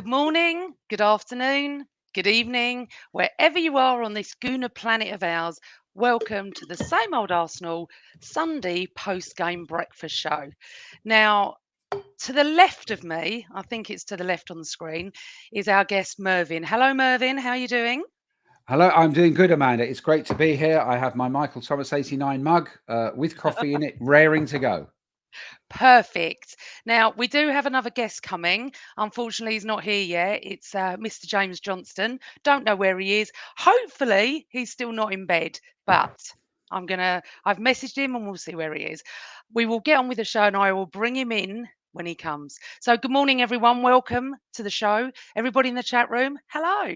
Good morning, good afternoon, good evening, wherever you are on this Gooner planet of ours. Welcome to the Same Old Arsenal Sunday post-game breakfast show. Now, to the left of me, I think it's to the left on the screen, is our guest Mervyn. Hello, Mervyn. How are you doing? Hello, I'm doing good, Amanda. It's great to be here. I have my Michael Thomas 89 mug with coffee in it, raring to go. Perfect. Now, we do have another guest coming. Unfortunately, he's not here yet. It's Mr. James Johnston. Don't know where he is. Hopefully, he's still not in bed, but I've messaged him and we'll see where he is. We will get on with the show and I will bring him in when he comes. So, good morning, everyone. Welcome to the show. Everybody in the chat room, hello.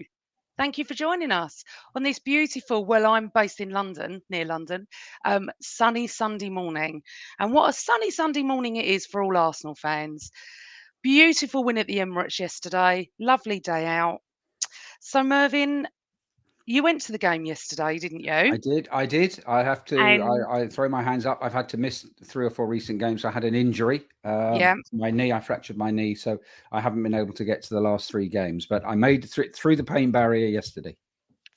Thank you for joining us on this beautiful, well, I'm based in London, near London, sunny Sunday morning. And what a sunny Sunday morning it is for all Arsenal fans. Beautiful win at the Emirates yesterday. Lovely day out. So, Mervyn, you went to the game yesterday, didn't you? I did. I have to. And I throw my hands up. I've had to miss 3 or 4 recent games. I had an injury, yeah, my knee. I fractured my knee, so I haven't been able to get to the last 3 games. But I made it through the pain barrier yesterday.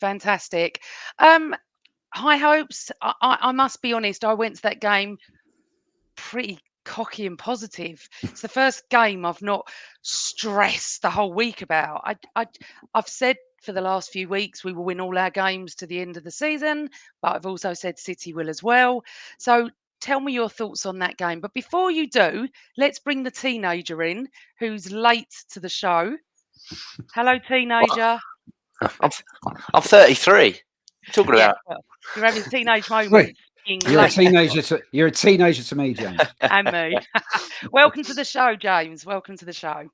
fantastic. Um, High hopes. I must be honest, I went to that game pretty cocky and positive. It's the first game I've not stressed the whole week about. I've said for the last few weeks we will win all our games to the end of the season, but I've also said City will as well. So tell me your thoughts on that game. But before you do, let's bring the teenager in who's late to the show. Hello, teenager. I'm 33. Talking Yeah, about well, you're having teenage Wait, moments. Being you're a late. teenager. You're a teenager to me, James. And me. Welcome to the show, James. Welcome to the show.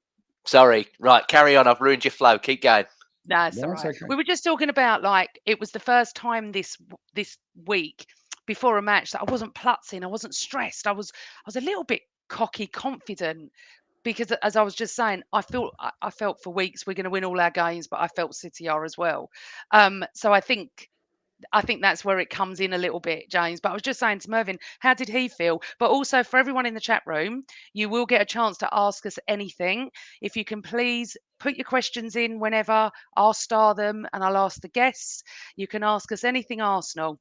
sorry. Right, carry on. I've ruined your flow. Keep going. No, it's all That's right. okay. We were just talking about like it was the first time this week before a match that I wasn't plutzing, I wasn't stressed. I was a little bit cocky, confident because as I was just saying, I felt for weeks we're going to win all our games, but I felt City are as well. So I think that's where it comes in a little bit, James. But I was just saying to Mervyn, how did he feel? But also for everyone in the chat room, you will get a chance to ask us anything. If you can please put your questions in whenever, I'll star them and I'll ask the guests. You can ask us anything Arsenal.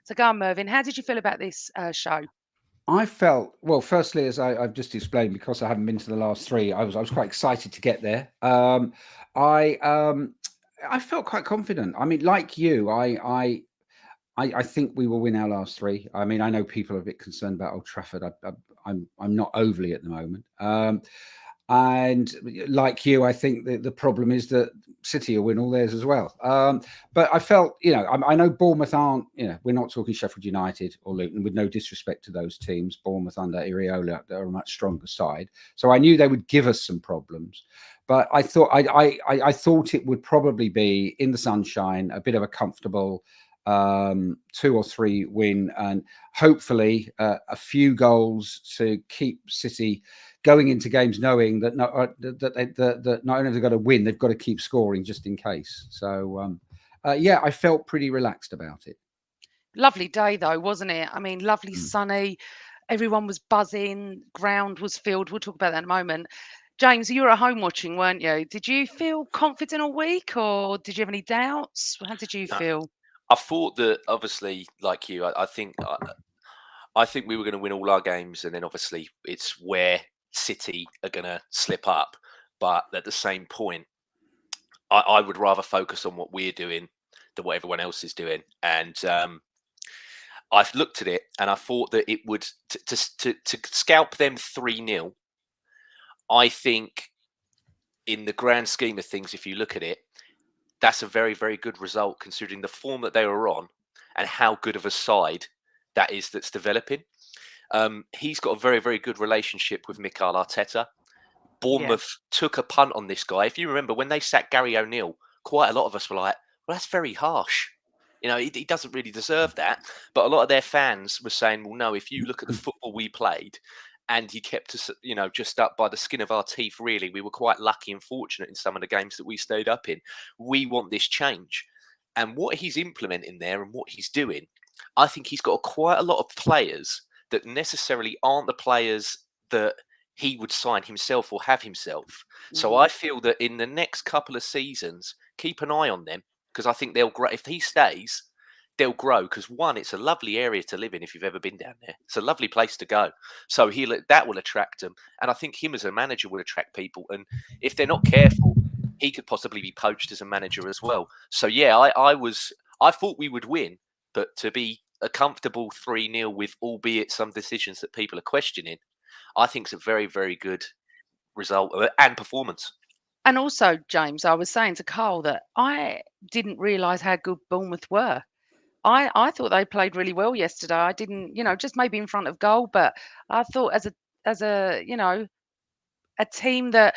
So go on, Mervyn. How did you feel about this show? I felt well. Firstly, as I've just explained, because I haven't been to the last 3, I was quite excited to get there. I I felt quite confident. I mean, like you, I think we will win our last 3. I mean, I know people are a bit concerned about Old Trafford. I'm not overly at the moment. And like you, I think that the problem is that City will win all theirs as well. But I felt, I know Bournemouth aren't, we're not talking Sheffield United or Luton, with no disrespect to those teams. Bournemouth under Iraola, they're a much stronger side. So I knew they would give us some problems. But I thought I thought it would probably be in the sunshine, a bit of a comfortable 2 or 3 win, and hopefully a few goals to keep City going into games knowing that not only have they got to win, they've got to keep scoring just in case. So yeah, I felt pretty relaxed about it. Lovely day though, wasn't it? I mean, lovely sunny. Everyone was buzzing. Ground was filled. We'll talk about that in a moment. James, you were at home watching, weren't you? Did you feel confident all week, or did you have any doubts? How did you No, feel? I thought that obviously, like you, I think we were going to win all our games, and then obviously it's where City are going to slip up. But at the same point, I would rather focus on what we're doing than what everyone else is doing. And I've looked at it, and I thought that it would to scalp them 3-0. I think in the grand scheme of things, if you look at it, that's a very, very good result considering the form that they were on and how good of a side that is that's developing. He's got a very, very good relationship with Mikel Arteta. Bournemouth took a punt on this guy. If you remember, when they sacked Gary O'Neill, quite a lot of us were like, well, that's very harsh. He doesn't really deserve that. But a lot of their fans were saying, well, no, if you look at the football we played, and he kept us, just up by the skin of our teeth, really. We were quite lucky and fortunate in some of the games that we stayed up in. We want this change. And what he's implementing there and what he's doing, I think he's got quite a lot of players that necessarily aren't the players that he would sign himself or have himself. So I feel that in the next couple of seasons, keep an eye on them, because I think they'll grow. If he stays, they'll grow, because one, it's a lovely area to live in if you've ever been down there. It's a lovely place to go. So that will attract them. And I think him as a manager will attract people. And if they're not careful, he could possibly be poached as a manager as well. So yeah, I thought we would win, but to be a comfortable 3-0 with albeit some decisions that people are questioning, I think it's a very, very good result and performance. And also, James, I was saying to Carl that I didn't realise how good Bournemouth were. I thought they played really well yesterday. I didn't, just maybe in front of goal, but I thought as a a team that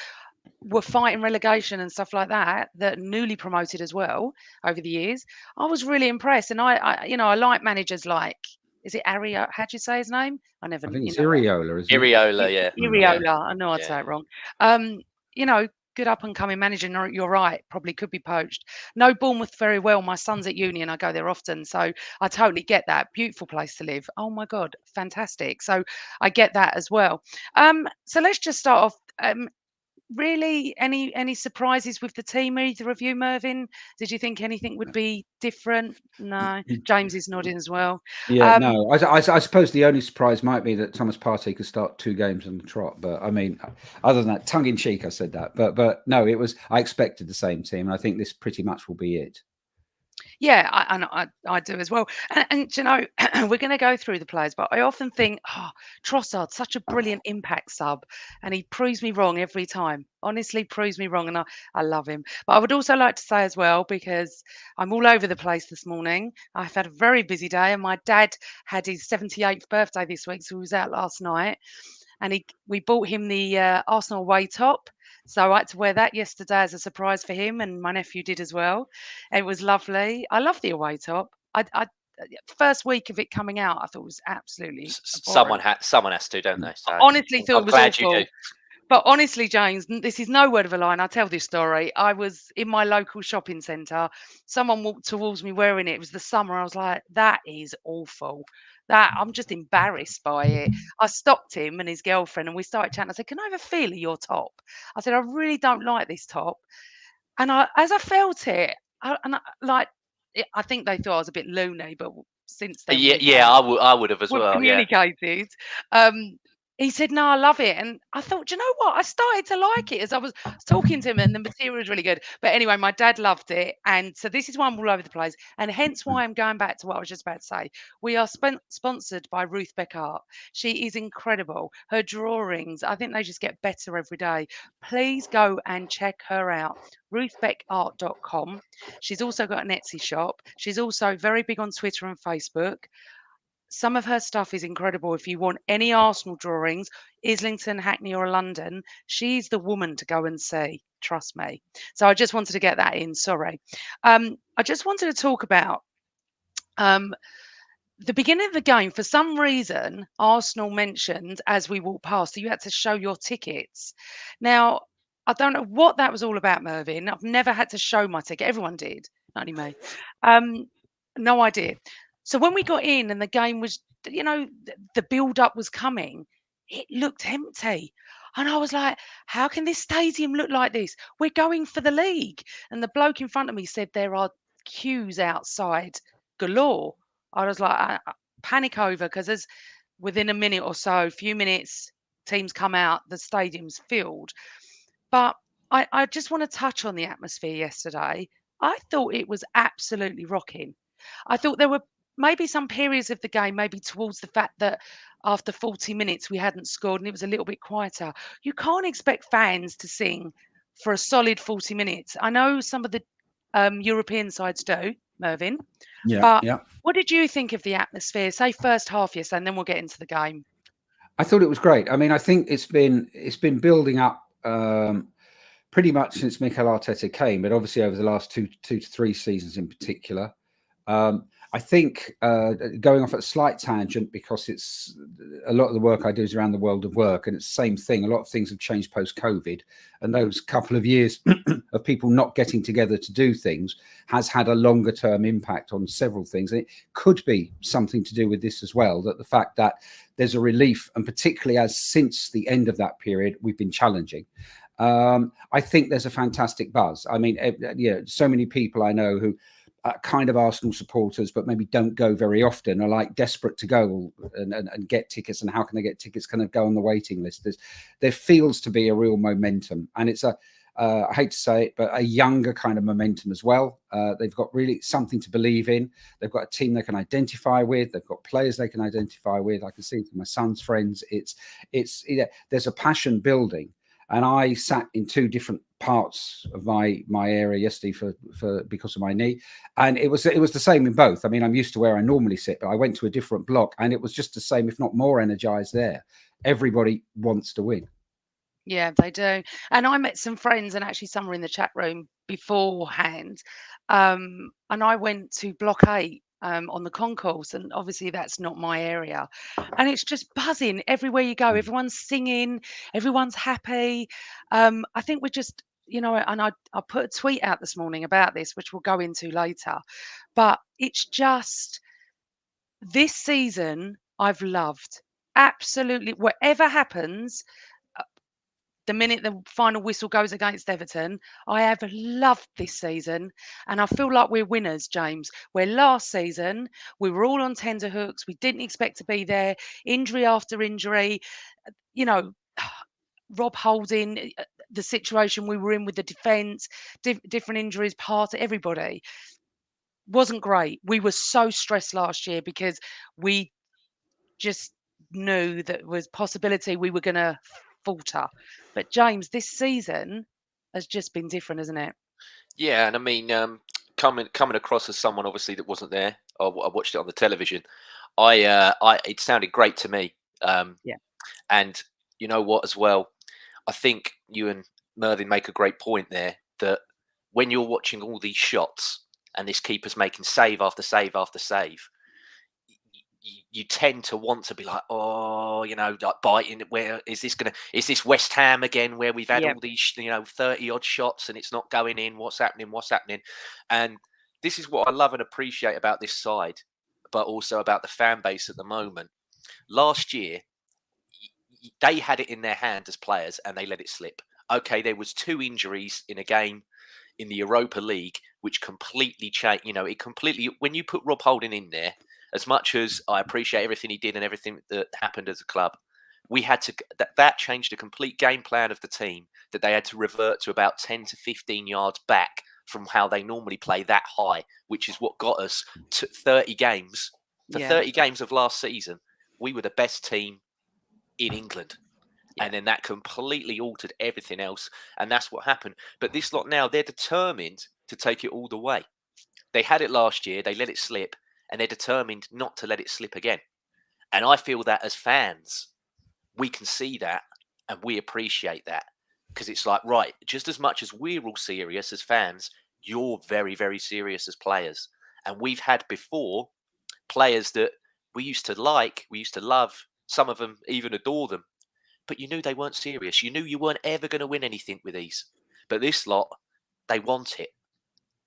were fighting relegation and stuff like that, that newly promoted as well over the years, I was really impressed. And I like managers like, is it Ario? How do you say his name? I never, I think it's Iriola, isn't it? Iriola, yeah. Iriola. I know I'd say it wrong. You know, good up and coming manager. No, you're right. Probably could be poached. Know Bournemouth very well. My son's at uni and I go there often, so I totally get that. Beautiful place to live. Oh my God, fantastic. So I get that as well. So let's just start off. Really, any surprises with the team? Either of you, Mervyn? Did you think anything would be different? No. James is nodding as well. Yeah, no. I suppose the only surprise might be that Thomas Partey could start 2 games on the trot. But I mean, other than that, tongue in cheek, I said that. But no, I expected the same team. I think this pretty much will be it. Yeah, I do as well. And you know, we're going to go through the players, but I often think, Trossard's such a brilliant impact sub, and he proves me wrong every time. Honestly, proves me wrong, and I love him. But I would also like to say as well, because I'm all over the place this morning. I've had a very busy day, and my dad had his 78th birthday this week, so he was out last night, and we bought him the Arsenal away top. So I had to wear that yesterday as a surprise for him, and my nephew did as well. It was lovely. I love the away top. First week of it coming out, I thought it was absolutely Someone abhorrent. has to, don't they? So Honestly, thought I'm it was glad you awful. do. But honestly, James, this is no word of a lie. And I tell this story. I was in my local shopping centre. Someone walked towards me wearing it. It was the summer. I was like, that is awful. That I'm just embarrassed by it. I stopped him and his girlfriend, and we started chatting. I said, "Can I have a feel of your top?" I said, "I really don't like this top." And as I felt it, I think they thought I was a bit loony, but since then Yeah, I would have as we've well. Yeah. communicated. He said, "No, I love it." And I thought, "Do you know what? I started to like it as I was talking to him, and the material was really good." But anyway, my dad loved it. And so this is why I'm all over the place. And hence why I'm going back to what I was just about to say. We are sponsored by Ruth Beckart. She is incredible. Her drawings, I think they just get better every day. Please go and check her out. ruthbeckart.com. She's also got an Etsy shop. She's also very big on Twitter and Facebook. Some of her stuff is incredible. If you want any Arsenal drawings, Islington, Hackney, or London, she's the woman to go and see. Trust me. So I just wanted to get that in. Sorry. I just wanted to talk about the beginning of the game. For some reason, Arsenal mentioned as we walked past that you had to show your tickets. Now, I don't know what that was all about, Mervyn. I've never had to show my ticket. Everyone did, not only me. No idea. So when we got in and the game was, the build up was coming, it looked empty. And I was like, how can this stadium look like this? We're going for the league. And the bloke in front of me said there are queues outside galore. I was like, panic over, because as within a minute or so, a few minutes, teams come out, the stadium's filled. But I just want to touch on the atmosphere yesterday. I thought it was absolutely rocking. I thought there were maybe some periods of the game, maybe towards the fact that after 40 minutes we hadn't scored and it was a little bit quieter. You can't expect fans to sing for a solid 40 minutes. I know some of the European sides do, Mervyn. Yeah, But yeah. what did you think of the atmosphere? Say first half, yes, and then we'll get into the game. I thought it was great. I mean, I think it's been building up pretty much since Mikel Arteta came, but obviously over the last two to three seasons in particular. I think going off at a slight tangent, because it's a lot of the work I do is around the world of work, and it's the same thing. A lot of things have changed post-COVID, and those couple of years of people not getting together to do things has had a longer-term impact on several things. And it could be something to do with this as well, that the fact that there's a relief, and particularly as since the end of that period, we've been challenging. I think there's a fantastic buzz. I mean, so many people I know who kind of Arsenal supporters, but maybe don't go very often, are like desperate to go and get tickets. And how can they get tickets? Kind of go on the waiting list. There feels to be a real momentum, and it's I hate to say it, but a younger kind of momentum as well. They've got really something to believe in. They've got a team they can identify with. They've got players they can identify with. I can see from my son's friends. There's a passion building. And I sat in two different parts of my area yesterday for because of my knee, and it was the same in both. I mean, I'm used to where I normally sit, but I went to a different block, and it was just the same, if not more energized there. Everybody wants to win. Yeah, they do. And I met some friends, and actually some were in the chat room beforehand. And I went to Block 8 on the concourse, and obviously that's not my area. And it's just buzzing everywhere you go. Everyone's singing, everyone's happy. I think we're just, and I put a tweet out this morning about this, which we'll go into later. But it's just this season I've loved. Absolutely, whatever happens, the minute the final whistle goes against Everton, I have loved this season, and I feel like we're winners, James. Where last season we were all on tenterhooks, we didn't expect to be there, injury after injury, you know, Rob Holding, the situation we were in with the defence, different injuries, part of everybody wasn't great. We were so stressed last year because we just knew that was possibility we were going to falter. But James, this season has just been different, isn't it? Yeah, and I mean, coming across as someone obviously that wasn't there, I watched it on the television. It sounded great to me. Yeah. And you know what, as well, I think you and Mervyn make a great point there, that when you're watching all these shots and this keeper's making save after save after save, you tend to want to be like, like biting. Where is this is this West Ham again, where we've had all these, 30 odd shots and it's not going in? What's happening? And this is what I love and appreciate about this side, but also about the fan base at the moment. Last year, they had it in their hand as players and they let it slip. Okay, there was 2 injuries in a game in the Europa League, which completely changed. When you put Rob Holding in there, as much as I appreciate everything he did and everything that happened as a club, we had to that changed the complete game plan of the team, that they had to revert to about 10 to 15 yards back from how they normally play that high, which is what got us to 30 games. For 30 games of last season, we were the best team in England. Yeah. And then that completely altered everything else. And that's what happened. But this lot now, they're determined to take it all the way. They had it last year, they let it slip, and they're determined not to let it slip again. And I feel that as fans, we can see that and we appreciate that. Because it's like, right, just as much as we're all serious as fans, you're very, very serious as players. And we've had before players that we used to like, we used to love, some of them even adore them. But you knew they weren't serious. You knew you weren't ever going to win anything with these. But this lot, they want it.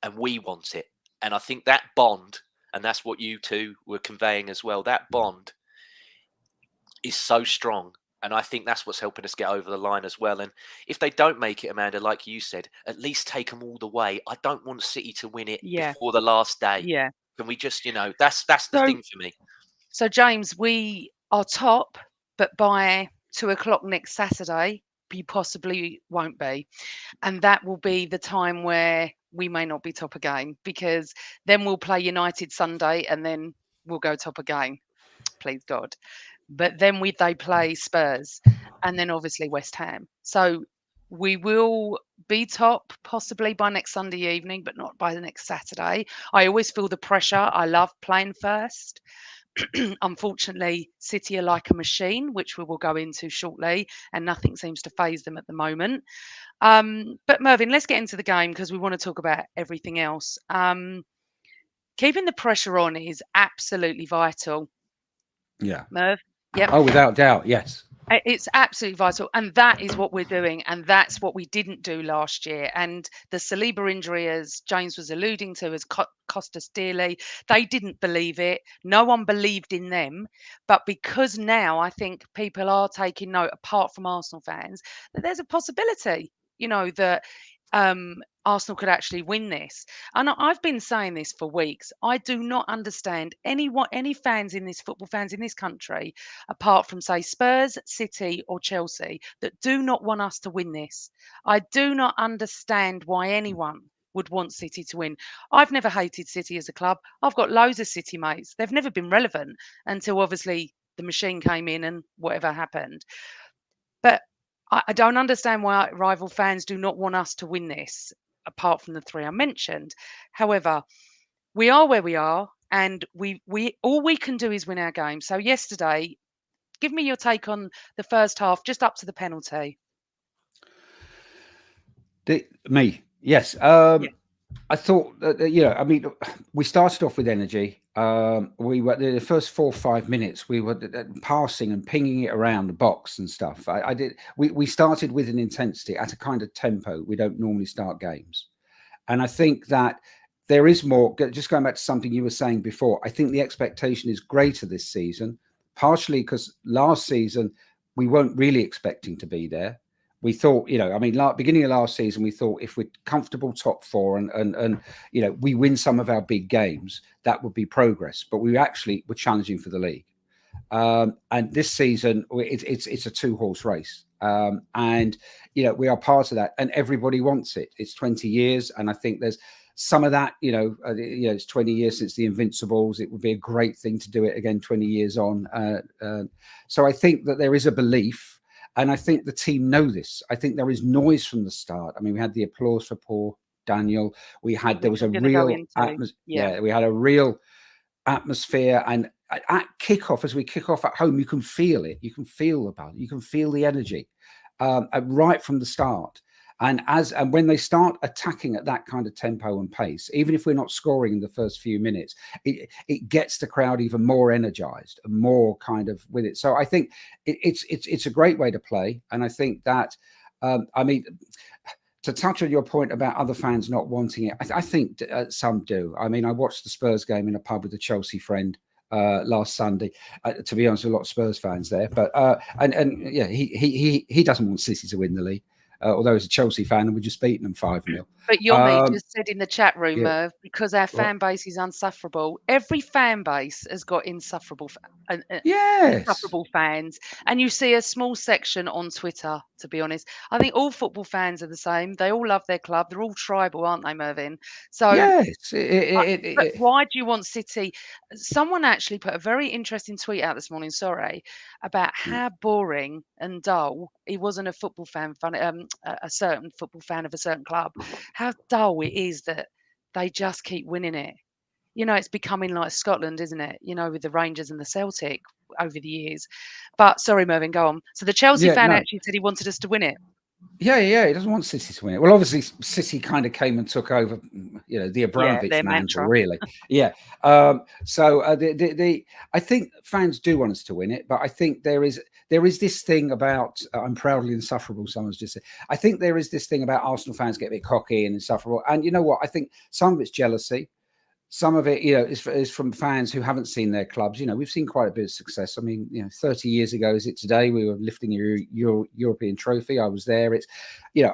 And we want it. And I think that bond, and that's what you two were conveying as well, that bond is so strong. And I think that's what's helping us get over the line as well. And if they don't make it, Amanda, like you said, at least take them all the way. I don't want City to win it before the last day. Yeah. Can we just, that's the thing for me. So, James, we are top, but by 2:00 next Saturday, you possibly won't be. And that will be the time where we may not be top again, because then we'll play United Sunday and then we'll go top again. Please God. But then they play Spurs and then obviously West Ham. So we will be top possibly by next Sunday evening, but not by the next Saturday. I always feel the pressure. I love playing first. Unfortunately, City are like a machine, which we will go into shortly, and nothing seems to faze them at the moment. But Mervyn, let's get into the game because we want to talk about everything else. keeping the pressure on is absolutely vital. Yeah. Merv? Yep. Oh, without doubt, yes. It's absolutely vital, and that is what we're doing, and that's what we didn't do last year. And the Saliba injury, as James was alluding to, has cost us dearly. They didn't believe it. No one believed in them. But because now I think people are taking note, apart from Arsenal fans, that there's a possibility, that Arsenal could actually win this. And I've been saying this for weeks. I do not understand any fans in this football fans in this country, apart from say Spurs, City, or Chelsea, that do not want us to win this. I do not understand why anyone would want City to win. I've never hated City as a club. I've got loads of City mates. They've never been relevant until obviously the machine came in and whatever happened. But I don't understand why rival fans do not want us to win this, apart from the three I mentioned. However, we are where we are, and we all we can do is win our game. So yesterday, give me your take on the first half, just up to the penalty. Me, yes. Yeah. I thought that, I mean, we started off with energy. We were the first 4 or 5 minutes. We were passing and pinging it around the box and stuff. I did. We started with an intensity at a kind of tempo we don't normally start games, and I think that there is more. Just going back to something you were saying before, I think the expectation is greater this season, partially because last season we weren't really expecting to be there. We thought, beginning of last season, we thought if we're comfortable top four and we win some of our big games, that would be progress. But we actually were challenging for the league. And this season, it's a 2-horse race. And we are part of that, and everybody wants it. It's 20 years, and I think there's some of that. It's 20 years since the Invincibles. It would be a great thing to do it again 20 years on. So I think that there is a belief. And I think the team know this. I think there is noise from the start. I mean, we had the applause for poor Daniel. There was a real atmosphere. Yeah, we had a real atmosphere. And at kickoff, as we kick off at home, you can feel it. You can feel you can feel the energy right from the start. And when they start attacking at that kind of tempo and pace, even if we're not scoring in the first few minutes, it gets the crowd even more energized and more kind of with it. So I think it's a great way to play, and I think that to touch on your point about other fans not wanting it, I think some do. I mean, I watched the Spurs game in a pub with a Chelsea friend last Sunday. To be honest, a lot of Spurs fans there, but yeah, he doesn't want City to win the league. Although he's a Chelsea fan and we're just beating them 5-0. But your mate just said in the chat room, yeah. Merv, because our fan base is unsufferable. Every fan base has got insufferable fans. And you see a small section on Twitter, to be honest. I think all football fans are the same. They all love their club. They're all tribal, aren't they, Mervyn? So yes. But why do you want City? Someone actually put a very interesting tweet out this morning, about how boring and dull he wasn't a football fan, a certain football fan of a certain club. How dull it is that they just keep winning it. It's becoming like Scotland, isn't it? With the Rangers and the Celtic over the years. But sorry, Mervyn, go on. So the Chelsea fan actually said he wanted us to win it. Yeah, he doesn't want City to win it. Well, obviously, City kind of came and took over, the Abramovich mantle, really. Yeah. So I think fans do want us to win it, but I think there is this thing about I'm proudly insufferable. Someone's just said. I think there is this thing about Arsenal fans get a bit cocky and insufferable, and you know what? I think some of it's jealousy. Some of it, is from fans who haven't seen their clubs. We've seen quite a bit of success. I mean, 30 years ago, is it today? We were lifting a European trophy. I was there.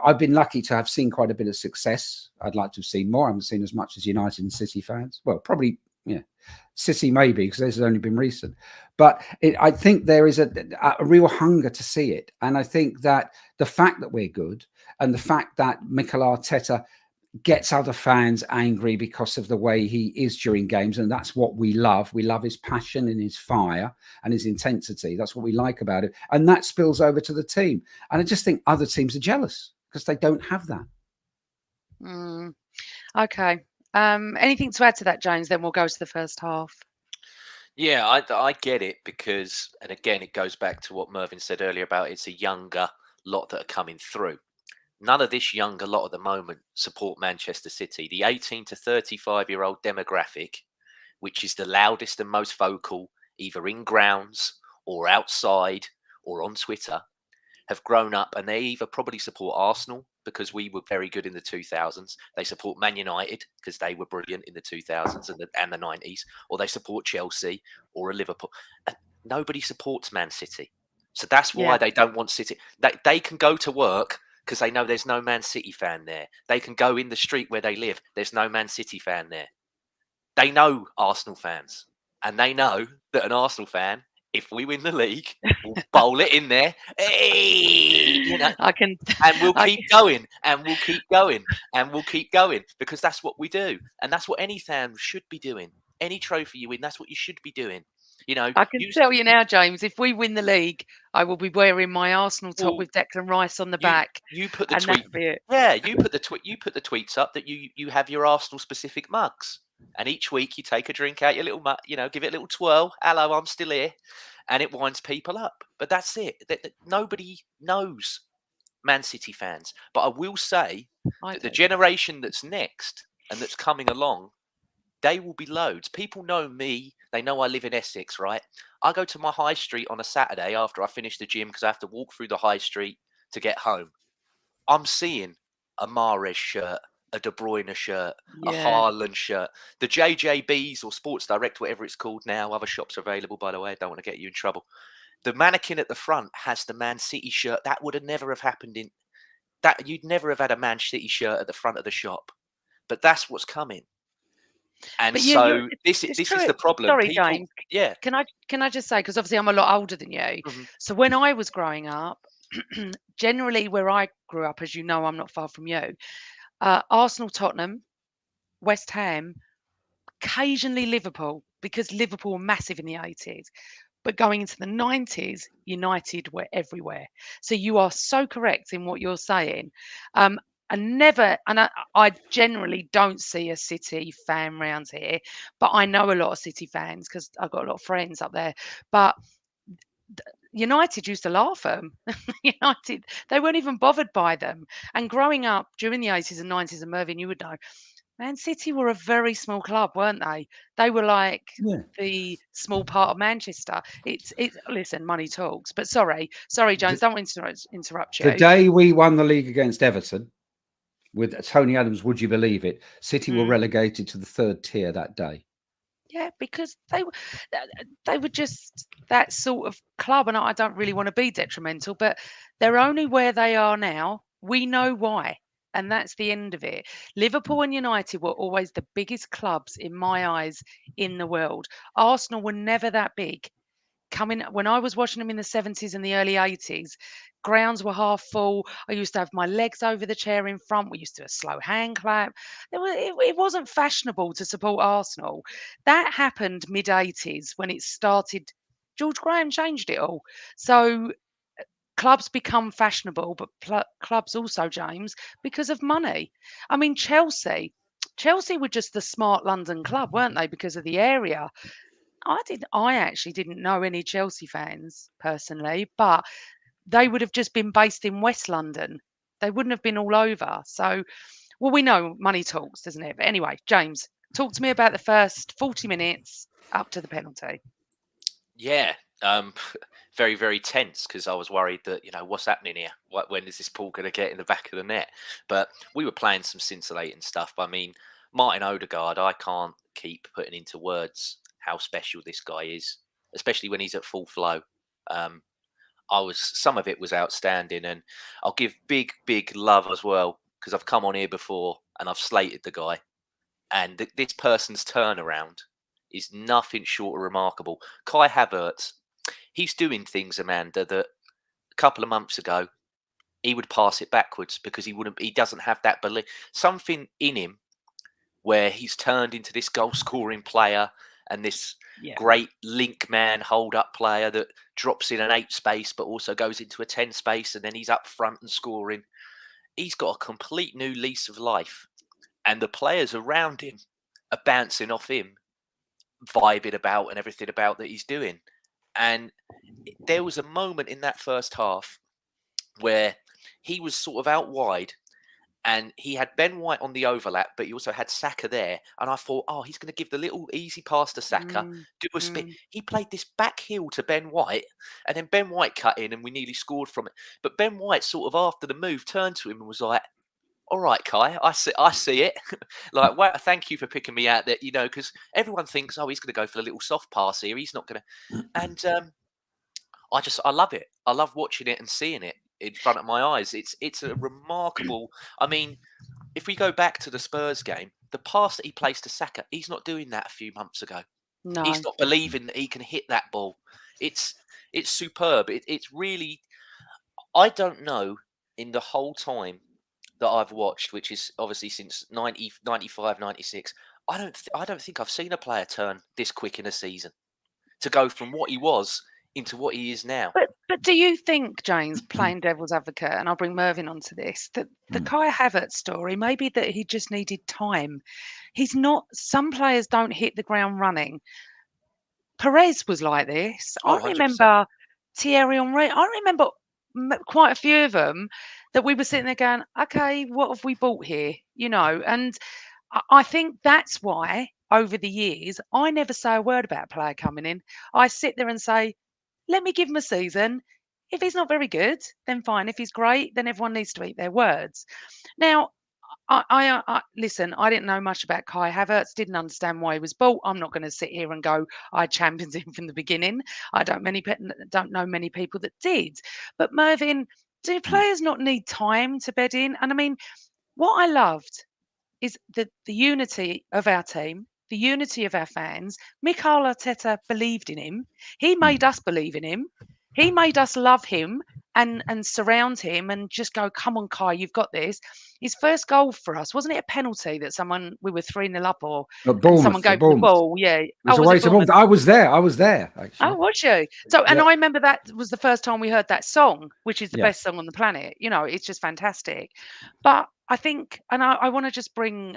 I've been lucky to have seen quite a bit of success. I'd like to have seen more. I haven't seen as much as United and City fans. Well, probably, City maybe, because this has only been recent. But I think there is a real hunger to see it. And I think that the fact that we're good and the fact that Mikel Arteta gets other fans angry because of the way he is during games, and that's what we love. We love his passion and his fire and his intensity. That's what we like about it, and that spills over to the team. And I just think other teams are jealous because they don't have that. Okay. Anything to add to that, James? Then we'll go to the first half. Yeah, I get it because, and again, it goes back to what Mervyn said earlier about it's a younger lot that are coming through. None of this younger lot at the moment support Manchester City. The 18 to 35-year-old demographic which is the loudest and most vocal, either in grounds or outside or on Twitter, have grown up, and they either probably support Arsenal because we were very good in the 2000s. They support Man United because they were brilliant in the 2000s and the 90s, or they support Chelsea or a Liverpool. And nobody supports Man City. So that's why they don't want City. They can go to work because they know there's no Man City fan there. They can go in the street where they live. There's no Man City fan there. They know Arsenal fans, and they know that an Arsenal fan, if we win the league, will bowl it in there. Hey, you know, and we'll keep going, and we'll keep going, and we'll keep going, because that's what we do, and that's what any fan should be doing. Any trophy you win, that's what you should be doing. You know, I can tell you now, James, if we win the league, I will be wearing my Arsenal top with Declan Rice on the back. You put the and tweet. That'll be it. Yeah, you put the tweets up that you have your Arsenal specific mugs. And each week you take a drink out your little mug, you know, give it a little twirl. Hello, I'm still here. And it winds people up. But that's it. Nobody knows Man City fans. But I will say that the generation that's next and that's coming along, they will be loads. People know me. They know I live in Essex, right? I go to my high street on a Saturday after I finish the gym because I have to walk through the high street to get home. I'm seeing a Mahrez shirt, a De Bruyne shirt, a Haaland shirt, the JJBs or Sports Direct, whatever it's called now. Other shops are available, by the way. I don't want to get you in trouble. The mannequin at the front has the Man City shirt. That would have never have happened in that. You'd never have had a Man City shirt at the front of the shop, but that's what's coming. And so this is the problem. Sorry, People, James. Yeah. Can I just say, because obviously I'm a lot older than you. Mm-hmm. So when I was growing up, generally where I grew up, as you know, I'm not far from you. Arsenal, Tottenham, West Ham, occasionally Liverpool, because Liverpool were massive in the 80s. But going into the 90s, United were everywhere. So you are so correct in what you're saying. I generally don't see a City fan round here, but I know a lot of City fans because I've got a lot of friends up there. But United used to laugh at them. United, they weren't even bothered by them. And growing up during the 80s and 90s, and Mervyn, you would know, Man City were a very small club, weren't they? They were like the small part of Manchester. It's listen, money talks. But sorry, Jones, don't want to interrupt you. The day we won the league against Everton with Tony Adams, would you believe it? City were relegated to the 3rd tier that day. Yeah, because they were just that sort of club, and I don't really want to be detrimental, but they're only where they are now. We know why. And that's the end of it. Liverpool and United were always the biggest clubs in my eyes in the world. Arsenal were never that big. When I was watching them in the 70s and the early 80s, grounds were half full. I used to have my legs over the chair in front. We used to do a slow hand clap. It wasn't fashionable to support Arsenal. That happened mid 80s when it started. George Graham changed it all. So clubs become fashionable, but clubs also, James, because of money. I mean, Chelsea were just the smart London club, weren't they? Because of the area. I actually didn't know any Chelsea fans personally, but they would have just been based in West London. They wouldn't have been all over. So, well, we know money talks, doesn't it? But anyway, James, talk to me about the first 40 minutes up to the penalty. Yeah. Very, very tense because I was worried that, what's happening here? When is this ball going to get in the back of the net? But we were playing some scintillating stuff. I mean, Martin Odegaard, I can't keep putting into words how special this guy is, especially when he's at full flow. Some of it was outstanding, and I'll give big, big love as well because I've come on here before and I've slated the guy, and this person's turnaround is nothing short of remarkable. Kai Havertz, he's doing things, Amanda, that a couple of months ago he would pass it backwards because he doesn't have that belief. Something in him where he's turned into this goal scoring player and this great link man, hold up player that drops in an 8 space but also goes into a 10 space and then he's up front and scoring. He's got a complete new lease of life, and the players around him are bouncing off him, vibing about and everything about that he's doing. And there was a moment in that first half where he was sort of out wide and he had Ben White on the overlap, but he also had Saka there. And I thought, oh, he's going to give the little easy pass to Saka, do a spin. He played this back heel to Ben White, and then Ben White cut in, and we nearly scored from it. But Ben White, sort of after the move, turned to him and was like, all right, Kai, I see it. Like, well, thank you for picking me out there, you know, because everyone thinks, oh, he's going to go for the little soft pass here. He's not going to. And I love it. I love watching it and seeing it in front of my eyes. It's a remarkable. I mean, if we go back to the Spurs game, the pass that he placed to Saka, he's not doing that a few months ago. No. He's not believing that he can hit that ball. It's superb. It's really. I don't know in the whole time that I've watched, which is obviously since 90, 95, 96, I don't think I've seen a player turn this quick in a season to go from what he was into what he is now. But do you think, James, playing devil's advocate, and I'll bring Mervyn onto this, that the Kai Havertz story, maybe that he just needed time. He's not, some players don't hit the ground running. Perez was like this. Oh, I remember Thierry Henry. I remember quite a few of them that we were sitting there going, okay, what have we bought here? You know, and I think that's why over the years, I never say a word about a player coming in. I sit there and say, let me give him a season. If he's not very good, then fine. If he's great, then everyone needs to eat their words. Now, I listen, I didn't know much about Kai Havertz, didn't understand why he was bought. I'm not going to sit here and go, I championed him from the beginning. I don't know many people that did. But Mervyn, do players not need time to bed in? And I mean, what I loved is the unity of our team, the unity of our fans. Mikel Arteta believed in him. He made us believe in him. He made us love him and surround him and just go, come on, Kai, you've got this. His first goal for us, wasn't it a penalty that we were 3-0 up or someone gave the ball? Yeah. I was there, actually. Oh, was you? So, and I remember that was the first time we heard that song, which is the best song on the planet. You know, it's just fantastic. But I think, and I want to just bring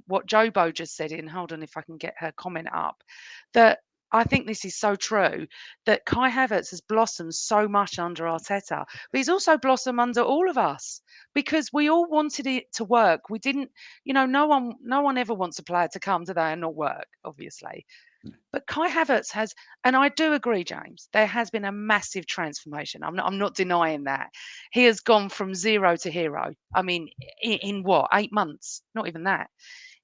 what Jobo just said in, hold on if I can get her comment up, that I think this is so true, that Kai Havertz has blossomed so much under Arteta, but he's also blossomed under all of us because we all wanted it to work. We didn't, you know, no one ever wants a player to come, do they, and not work, obviously. But Kai Havertz has, and I do agree, James, there has been a massive transformation. I'm not denying that. He has gone from zero to hero. I mean, in what, 8 months? Not even that.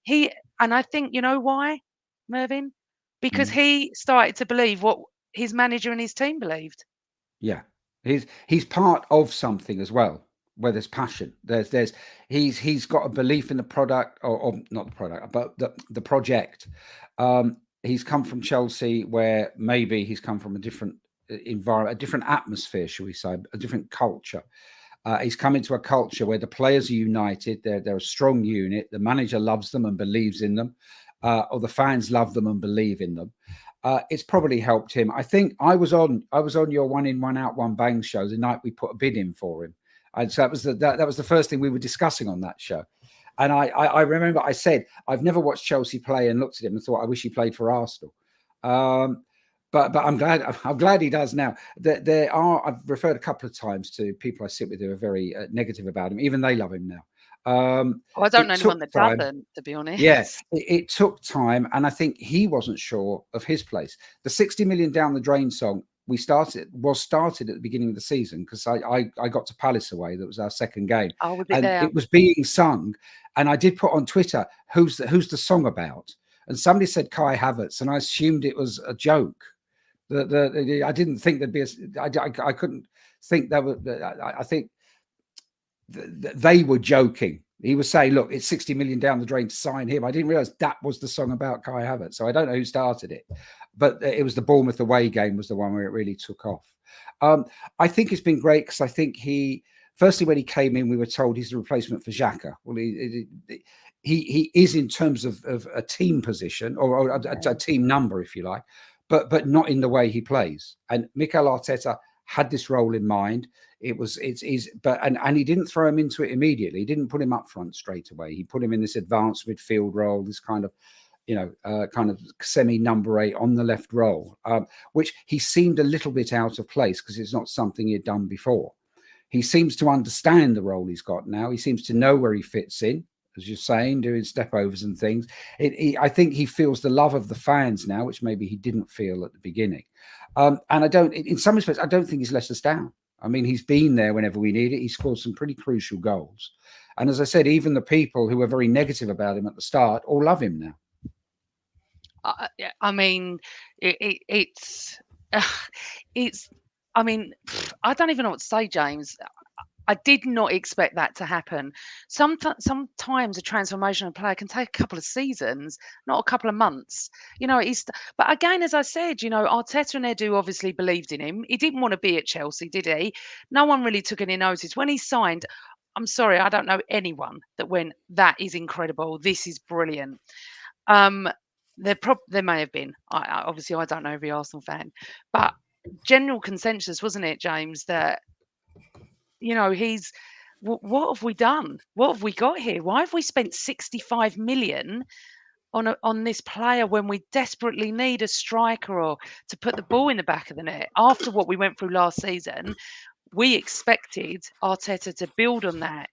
And I think, you know why, Mervyn? Because he started to believe what his manager and his team believed. Yeah, he's part of something as well, where there's passion. He's got a belief in the product, or not the product, but the project. He's come from Chelsea, where maybe he's come from a different environment, a different atmosphere, shall we say, a different culture. He's come into a culture where the players are united. They're a strong unit. The manager loves them and believes in them. Or the fans love them and believe in them. It's probably helped him. I think I was on your 1 in, 1 out, 1 bang show the night we put a bid in for him. And so that was the first thing we were discussing on that show. And I remember I said, I've never watched Chelsea play and looked at him and thought, I wish he played for Arsenal. But I'm glad he does now. I've referred a couple of times to people I sit with who are very negative about him. Even they love him now. I don't know anyone that doesn't, to be honest. Yes, it took time, and I think he wasn't sure of his place. The 60 million down the drain song was started at the beginning of the season because I got to Palace away. That was our second game. Oh, was it and there? It was being sung, and I did put on Twitter, who's the song about? And somebody said Kai Havertz, and I assumed it was a joke. I didn't think there'd be I couldn't think that would. I think they were joking. He was saying, look, it's 60 million down the drain to sign him. I didn't realize that was the song about Kai Havertz. So I don't know who started it, but it was the Bournemouth away game was the one where it really took off. I think it's been great because I think firstly, when he came in, we were told he's the replacement for Xhaka. Well, he is in terms of a team position or a team number, if you like, but not in the way he plays. And Mikel Arteta had this role in mind. He didn't throw him into it immediately. He didn't put him up front straight away. He put him in this advanced midfield role, this kind of, kind of semi number 8 on the left role, which he seemed a little bit out of place because it's not something he'd done before. He seems to understand the role he's got now. He seems to know where he fits in, as you're saying, doing stepovers and things. I think he feels the love of the fans now, which maybe he didn't feel at the beginning. And in some respects, I don't think he's let us down. I mean, he's been there whenever we need it. He scored some pretty crucial goals. And as I said, even the people who were very negative about him at the start all love him now. I mean, it's. I mean, I don't even know what to say, James. I did not expect that to happen. Sometimes a transformation of a player can take a couple of seasons, not a couple of months. But again, as I said, Arteta and Edu obviously believed in him. He didn't want to be at Chelsea, did he? No one really took any notice. When he signed, I'm sorry, I don't know anyone that went, that is incredible. This is brilliant. There may have been. Obviously, I don't know every Arsenal fan, but general consensus, wasn't it, James, that he's what have we done? What have we got here? Why have we spent 65 million on this player when we desperately need a striker or to put the ball in the back of the net? After what we went through last season, we expected Arteta to build on that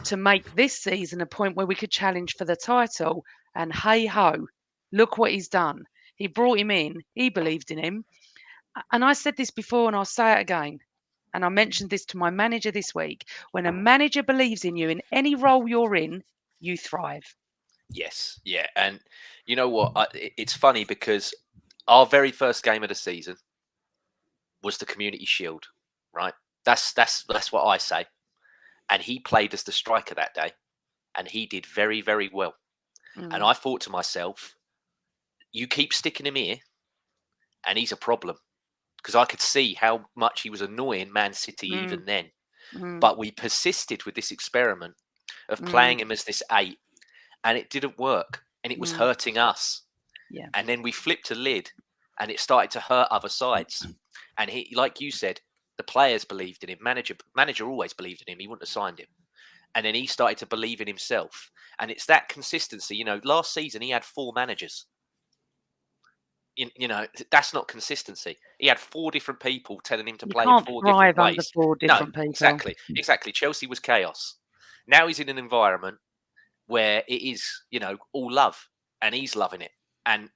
to make this season a point where we could challenge for the title. And hey ho, look what he's done. He brought him in. He believed in him. And I said this before and I'll say it again. And I mentioned this to my manager this week. When a manager believes in you in any role you're in, you thrive. Yes, yeah. And you know what? It's funny because our very first game of the season was the Community Shield, right? That's what I say. And he played as the striker that day. And he did very, very well. And I thought to myself, you keep sticking him here and he's a problem. Because I could see how much he was annoying Man City even then. But we persisted with this experiment of playing him as this 8, and it didn't work, and it was hurting us. Yeah. And then we flipped a lid, and it started to hurt other sides. And he, like you said, the players believed in him. Manager always believed in him. He wouldn't have signed him. And then he started to believe in himself. And it's that consistency. Last season he had 4 managers. That's not consistency. He had 4 different people telling him to play in 4 different ways. Under 4 different people. Exactly. Chelsea was chaos. Now he's in an environment where it is, all love, and he's loving it. And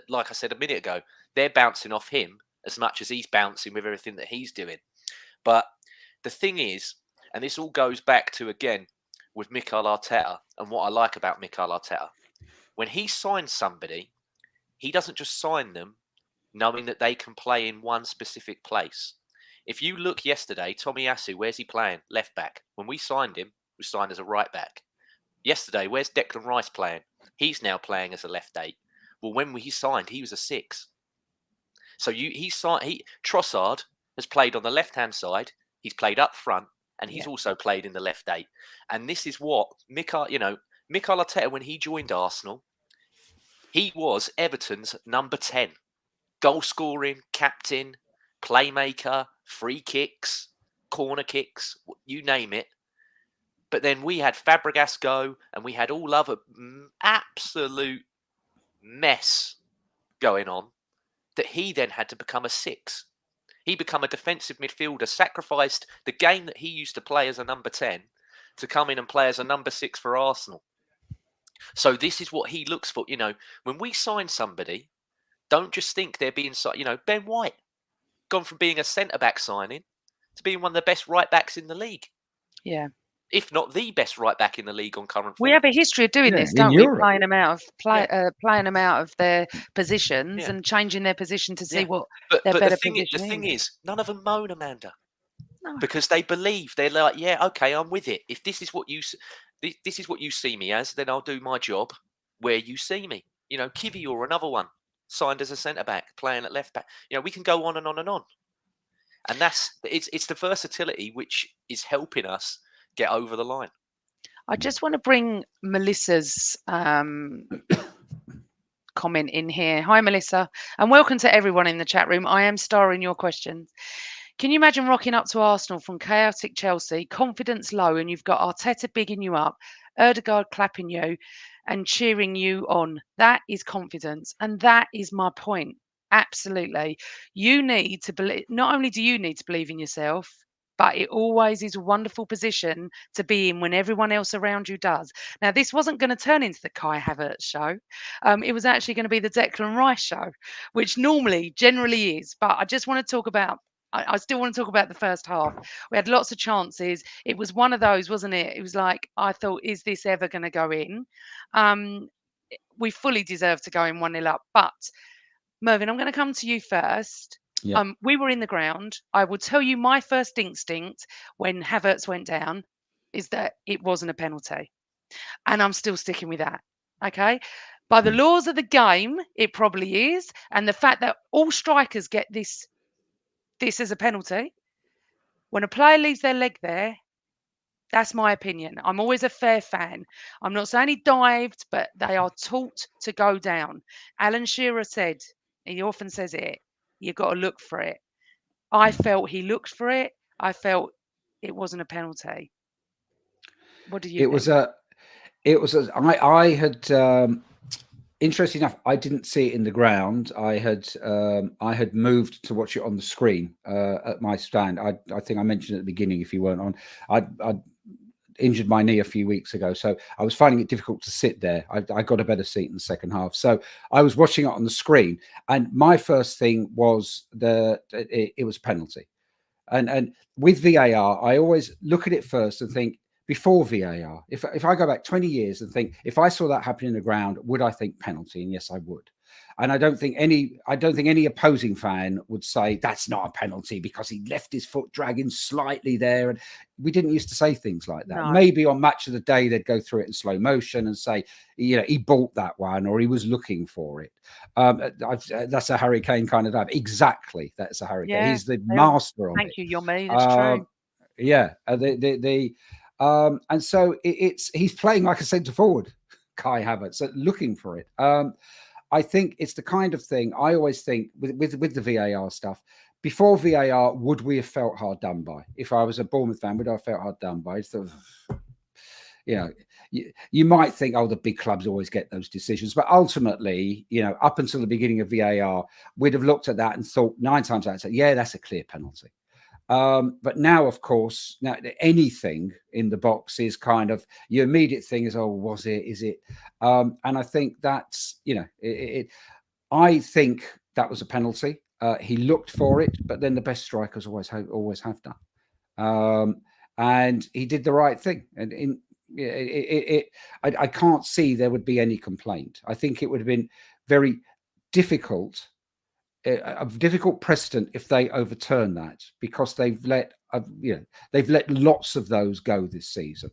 like I said a minute ago, they're bouncing off him as much as he's bouncing with everything that he's doing. But the thing is, and this all goes back to, again, with Mikel Arteta and what I like about Mikel Arteta, when he signs somebody, he doesn't just sign them knowing that they can play in one specific place. If you look yesterday, Tomiyasu, where's he playing? Left back. When we signed him, we signed as a right back. Yesterday, where's Declan Rice playing? He's now playing as a left 8. Well, when he signed, he was a 6. So Trossard has played on the left-hand side. He's played up front, and he's also played in the left 8. And this is what Mikel Arteta, when he joined Arsenal, he was Everton's number 10. Goal scoring, captain, playmaker, free kicks, corner kicks, you name it. But then we had Fabregas go, and we had all other absolute mess going on that he then had to become a 6. He became a defensive midfielder, sacrificed the game that he used to play as a number 10 to come in and play as a number 6 for Arsenal. So this is what he looks for. When we sign somebody, don't just think they're being, Ben White, gone from being a centre-back signing to being one of the best right-backs in the league. Yeah. If not the best right-back in the league on current form. We have a history of doing this, don't we? Playing them out of their positions and changing their position to see what their better position is. The thing is, none of them moan, Amanda. No. Because they believe. They're like, yeah, okay, I'm with it. If this is what you see me as, then I'll do my job where you see me. Kivi or another one, signed as a centre-back, playing at left-back. We can go on and on and on. And it's the versatility which is helping us get over the line. I just want to bring Melissa's comment in here. Hi, Melissa, and welcome to everyone in the chat room. I am starring your questions. Can you imagine rocking up to Arsenal from chaotic Chelsea, confidence low, and you've got Arteta bigging you up, Ødegaard clapping you and cheering you on? That is confidence, and that is my point. Absolutely. You need to believe, not only do you need to believe in yourself, but it always is a wonderful position to be in when everyone else around you does. Now, this wasn't going to turn into the Kai Havertz show. It was actually going to be the Declan Rice show, which generally is. But I just want to talk about. I still want to talk about the first half. We had lots of chances. It was one of those, wasn't it? It was like I thought, is this ever going to go in? We fully deserved to go in 1-0 up. But Mervyn, I'm going to come to you first. Yeah. We were in the ground. I will tell you my first instinct when Havertz went down is that it wasn't a penalty. And I'm still sticking with that. Okay. By the laws of the game, it probably is. And the fact that all strikers get this as a penalty. When a player leaves their leg there, that's my opinion. I'm always a fair fan. I'm not saying he dived, but they are taught to go down. Alan Shearer said, he often says it, you've got to look for it. I felt he looked for it. I felt it wasn't a penalty. What do you think? I had, interesting enough, I didn't see it in the ground. I had moved to watch it on the screen at my stand. I think I mentioned at the beginning, if you weren't on, I'd injured my knee a few weeks ago, so I was finding it difficult to sit there. I got a better seat in the second half, so I was watching it on the screen, and my first thing was it was a penalty. And with VAR, I always look at it first and think, before VAR, if I go back 20 years and think, if I saw that happen in the ground, would I think penalty? And yes, I would. And I don't think any opposing fan would say that's not a penalty because he left his foot dragging slightly there. And we didn't used to say things like that. No. Maybe on Match of the Day, they'd go through it in slow motion and say, he bought that one or he was looking for it. That's a Harry Kane kind of dive. Exactly. That's a Harry Kane. He's the master of it. Thank you, Yomi. That's true. Yeah. And so he's playing like a centre forward, Kai Havertz, looking for it. I think it's the kind of thing I always think with the VAR stuff. Before VAR, would we have felt hard done by? If I was a Bournemouth fan, would I have felt hard done by? Sort of, you might think, oh, the big clubs always get those decisions. But ultimately, up until the beginning of VAR, we'd have looked at that and thought 9 times out of 10, yeah, that's a clear penalty. But now, of course, anything in the box is kind of your immediate thing is, oh, was it? Is it? And I think that's, I think that was a penalty. He looked for it, but then the best strikers always have done. And he did the right thing. And I can't see there would be any complaint. I think it would have been very difficult. A difficult precedent if they overturn that, because they've let lots of those go this season,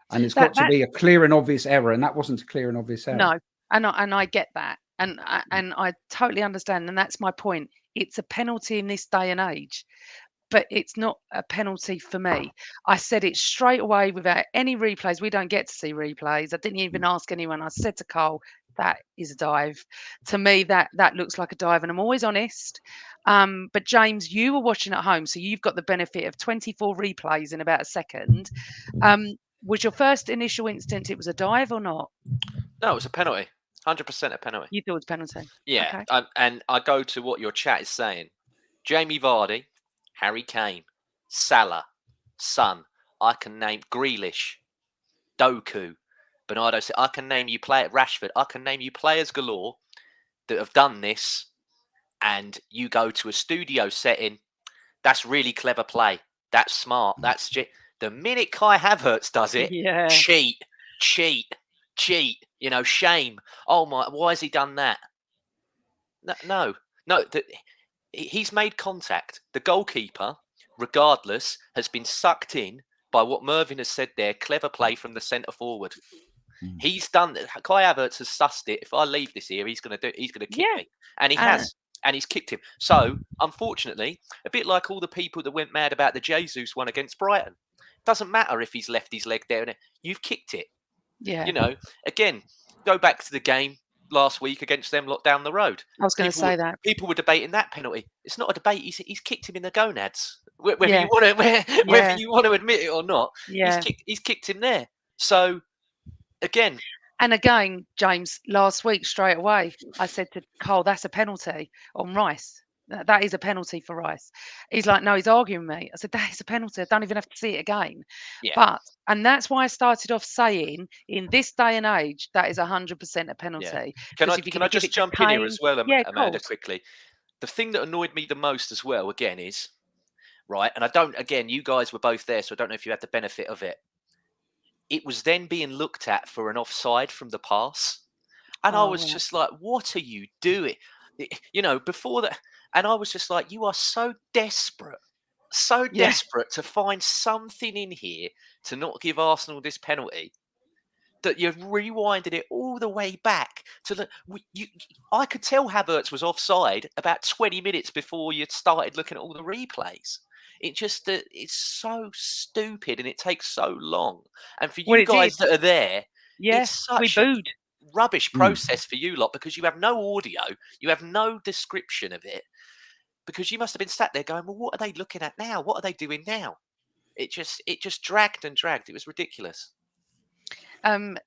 and it's got to be a clear and obvious error, and that wasn't a clear and obvious error. No, and I get that, and I totally understand, and that's my point. It's a penalty in this day and age, but it's not a penalty for me. I said it straight away without any replays. We don't get to see replays. I didn't even ask anyone. I said to Cole, that is a dive. To me, that looks like a dive, and I'm always honest. But James, you were watching at home, so you've got the benefit of 24 replays in about a second. Was your first initial instinct it was a dive or not? No, it was a penalty. 100% a penalty. You thought it was a penalty? Yeah, okay. And I go to what your chat is saying. Jamie Vardy, Harry Kane, Salah, Son. I can name Grealish, Doku, Bernardo. I can name you Rashford. I can name you players galore that have done this, and you go to a studio setting. That's really clever play. That's smart. That's the minute Kai Havertz does it. Yeah. Cheat. Shame. Oh my! Why has he done that? No. He's made contact. The goalkeeper, regardless, has been sucked in by what Mervyn has said there. Clever play from the centre forward. He's done. Kai Havertz has sussed it. If I leave this here, he's going to kick me, and he has, and he's kicked him. So, unfortunately, a bit like all the people that went mad about the Jesus one against Brighton, doesn't matter if he's left his leg there, and you've kicked it. Yeah. Again, go back to the game last week against them lot down the road. I was going to say that people were debating that penalty. It's not a debate. He's kicked him in the gonads, whether you want to admit it or not. Yeah. He's kicked him there. So. Again, James, last week straight away, I said to Cole, "That's a penalty on Rice." That is a penalty for Rice. He's like, no, he's arguing with me. I said, that is a penalty. I don't even have to see it again. Yeah. And that's why I started off saying, in this day and age, that is 100% a Yeah. penalty. Can Because if you're I going to give just it to jump in here Kane, as well, yeah, of Amanda, course. quickly? The thing that annoyed me the most as well, again, is right, and I don't. Again, you guys were both there, so I don't know if you had the benefit of it. It was then being looked at for an offside from the pass. And I Oh, was right. just like, what are you doing? You know, before that. And I was just like, you are so desperate Yeah. to find something in here to not give Arsenal this penalty that you've rewinded it all the way back to the. I could tell Havertz was offside about 20 minutes before you started looking at all the replays. It just, it's so stupid and it takes so long. And for Well, you it did. guys that are there, Yeah. it's We such a booed. rubbish process for you lot because you have no audio, you have no description of it, because you must have been sat there going, well, what are they looking at now? What are they doing now? It just dragged and dragged. It was ridiculous. Um,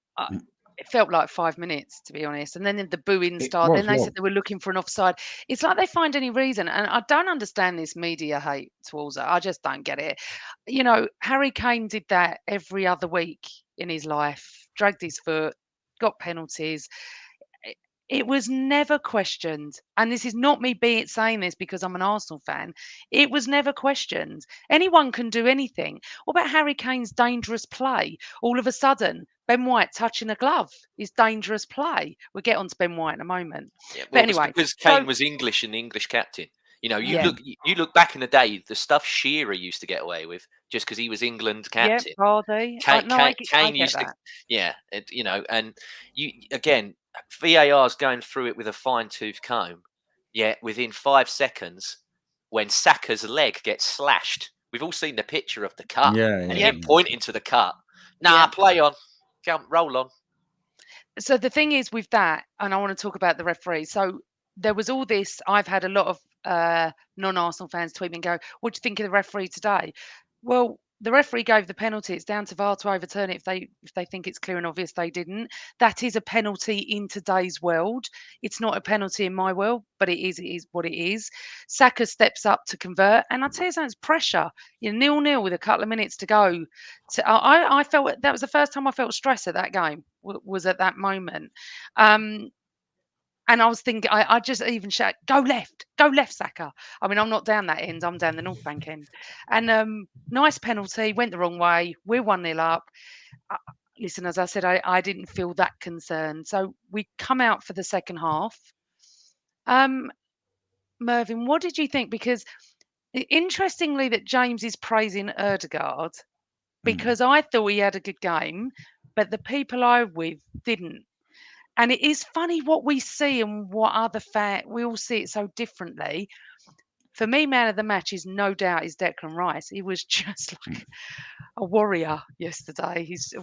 it felt like 5 minutes, to be honest. And then the booing It started. Then was they long. said they were looking for an offside. It's like they find any reason. And I don't understand this media hate towards it. I just don't get it. You know, Harry Kane did that every other week in his life, dragged his foot, got penalties. It was never questioned, and this is not me saying this because I'm an Arsenal fan. It was never questioned. Anyone can do anything. What about Harry Kane's dangerous play? All of a sudden, Ben White touching a glove is dangerous play. We'll get on to Ben White in a moment. Yeah, But well, it was anyway, because so Kane was English and the English captain. You know, yeah, you look back in the day, the stuff Shearer used to get away with just because he was England yeah, captain. Vardy. No, I Kane get used to, that. yeah, you know, and you again, VAR's going through it with a fine tooth comb. Yet within 5 seconds, when Saka's leg gets slashed, we've all seen the picture of the cut and Yep, him pointing to the cut. Nah, yep. play on, jump, roll on. So the thing is with that, and I want to talk about the referee. So there was all this. I've had a lot of non-Arsenal fans tweet me and go, "What do you think of the referee today?" Well, the referee gave the penalty. It's down to VAR to overturn it if they think it's clear and obvious they didn't. That is a penalty in today's world. It's not a penalty in my world, but it is what it is. Saka steps up to convert, and I tell you something, it's pressure. You're 0-0 with a couple of minutes to go. I felt that was the first time I felt stress at that game. Was at that moment. And I was thinking, I just even shout, go left, Saka. I mean, I'm not down that end, I'm down the North Bank end. And nice penalty, went the wrong way. We're 1-0 up. Listen, as I said, I didn't feel that concerned. So we come out for the second half. Mervyn, what did you think? Because interestingly, that James is praising Erdegaard because I thought he had a good game, but the people I with didn't. And it is funny what we see and what other we all see it so differently. For me, man of the match is no doubt is Declan Rice. He was just like a warrior yesterday. He's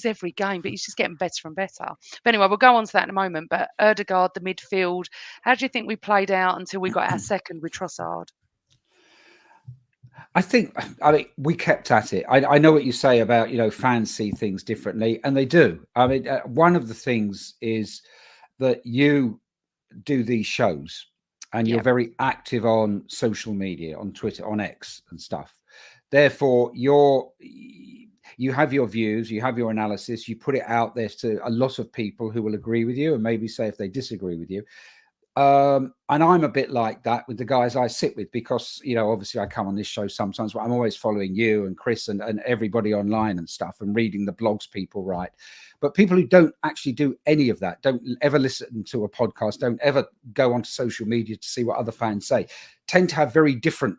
every game, but he's just getting better and better. But anyway, we'll go on to that in a moment. But Erdegaard, the midfield, how do you think we played out until we got our second with Trossard? I mean, we kept at it. I know what you say about, you know, fans see things differently, and they do. I mean, one of the things is that you do these shows and you're very active on social media, on Twitter, on X and stuff. Therefore, you have your views, you have your analysis, you put it out there to a lot of people who will agree with you and maybe say if they disagree with you. And I'm a bit like that with the guys I sit with because, you know, obviously I come on this show sometimes, but I'm always following you and Chris and everybody online and stuff and reading the blogs people write. But people who don't actually do any of that, don't ever listen to a podcast, don't ever go onto social media to see what other fans say, tend to have very different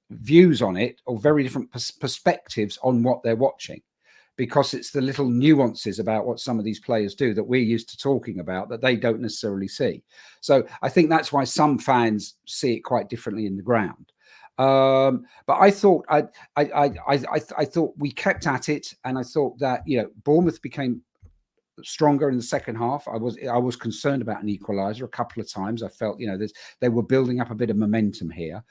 views on it or very different perspectives on what they're watching. Because it's the little nuances about what some of these players do that we're used to talking about that they don't necessarily see. So I think that's why some fans see it quite differently in the ground. But I thought I thought we kept at it, and I thought that, you know, Bournemouth became stronger in the second half. I was concerned about an equaliser a couple of times. I felt, you know, they were building up a bit of momentum here.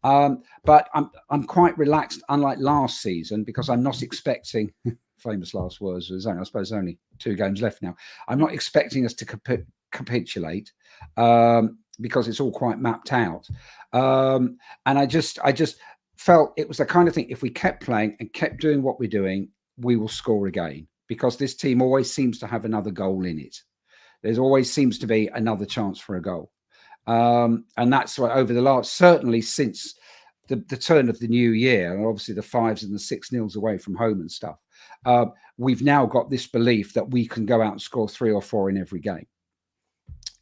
But I'm quite relaxed, unlike last season, because I'm not expecting. Famous last words. I suppose only 2 games left now. I'm not expecting us to capitulate. because it's all quite mapped out. And I just felt it was the kind of thing, if we kept playing and kept doing what we're doing, we will score again, because this team always seems to have another goal in it. There's always seems to be another chance for a goal. And that's what over the last, certainly since the turn of the new year, and obviously the 5s and the 6-0s away from home and stuff, we've now got this belief that we can go out and score 3 or 4 in every game.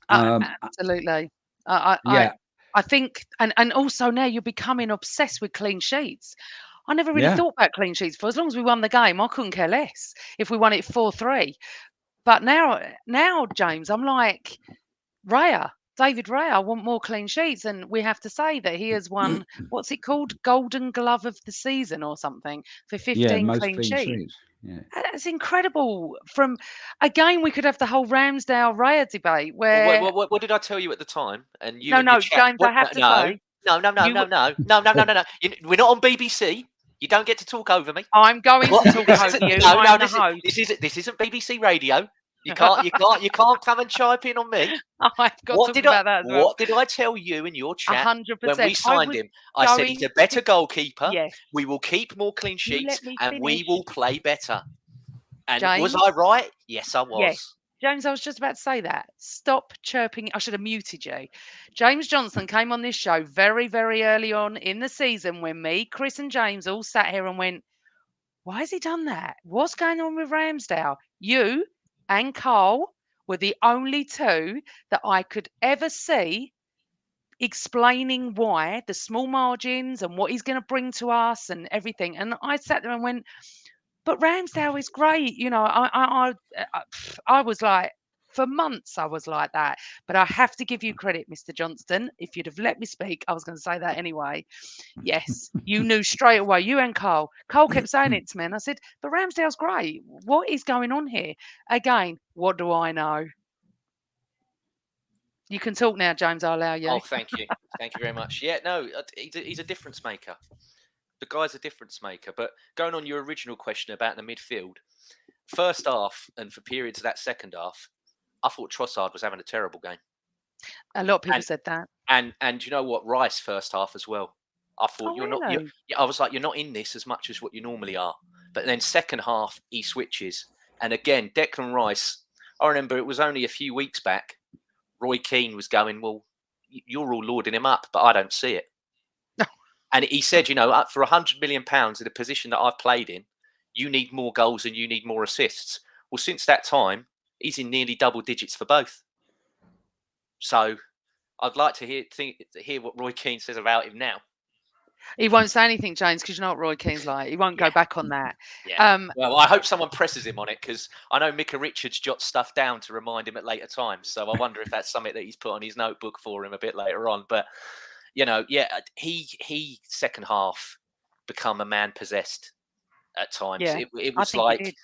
Absolutely. Yeah. I think, and also now you're becoming obsessed with clean sheets. I never really Yeah. thought about clean sheets. For as long as we won the game, I couldn't care less if we won it 4-3. But now, James, I'm like, David Raya, I want more clean sheets. And we have to say that he has won, what's it called? Golden Glove of the season or something for 15 most clean sheets. Yeah. That's incredible. From again, we could have the whole Ramsdale Raya debate where What did I tell you at the time? And you no, and your no, chat, James, I have to say no. We're not on BBC. You don't get to talk over me. I'm going to talk over you. I'm the host. This isn't BBC radio. You can't come and chime in on me. I've got to talk about that as well. What did I tell you in your chat 100%. when we signed him? I said he's a better goalkeeper. Yes. We will keep more clean sheets and we finish. will play better. And James, was I right? Yes, I was. Yes. James, I was just about to say that. Stop chirping. I should have muted you. James Johnson came on this show very, very early on in the season when me, Chris and James all sat here and went, why has he done that? What's going on with Ramsdale? You and Carl were the only two that I could ever see explaining why, the small margins and what he's going to bring to us and everything. And I sat there and went, but Ramsdale is great. You know, I was like, for months I was like that. But I have to give you credit, Mr. Johnston. If you'd have let me speak, I was going to say that anyway. Yes, you knew straight away. You and Carl. Carl kept saying it to me. And I said, but Ramsdale's great. What is going on here? Again, what do I know? You can talk now, James. I'll allow you. Oh, thank you. Thank you very much. Yeah, no, he's a difference maker. The guy's a difference maker. But going on your original question about the midfield, first half and for periods of that second half, I thought Trossard was having a terrible game. A lot of people said that. And you know what? Rice first half as well. I thought I was like, you're not in this as much as what you normally are. But then second half, he switches. And again, Declan Rice, I remember it was only a few weeks back, Roy Keane was going, well, you're all lauding him up, but I don't see it. And he said, you know, up for £100 million in a position that I've played in, you need more goals and you need more assists. Well, since that time, he's in nearly double digits for both. So I'd like to hear what Roy Keane says about him now. He won't say anything, James, because you know what Roy Keane's like. He won't go back on that. Yeah. Well, I hope someone presses him on it, because I know Micah Richards jots stuff down to remind him at later times. So I wonder if that's something that he's put on his notebook for him a bit later on. But, you know, yeah, he second half become a man possessed at times. Yeah, it was like,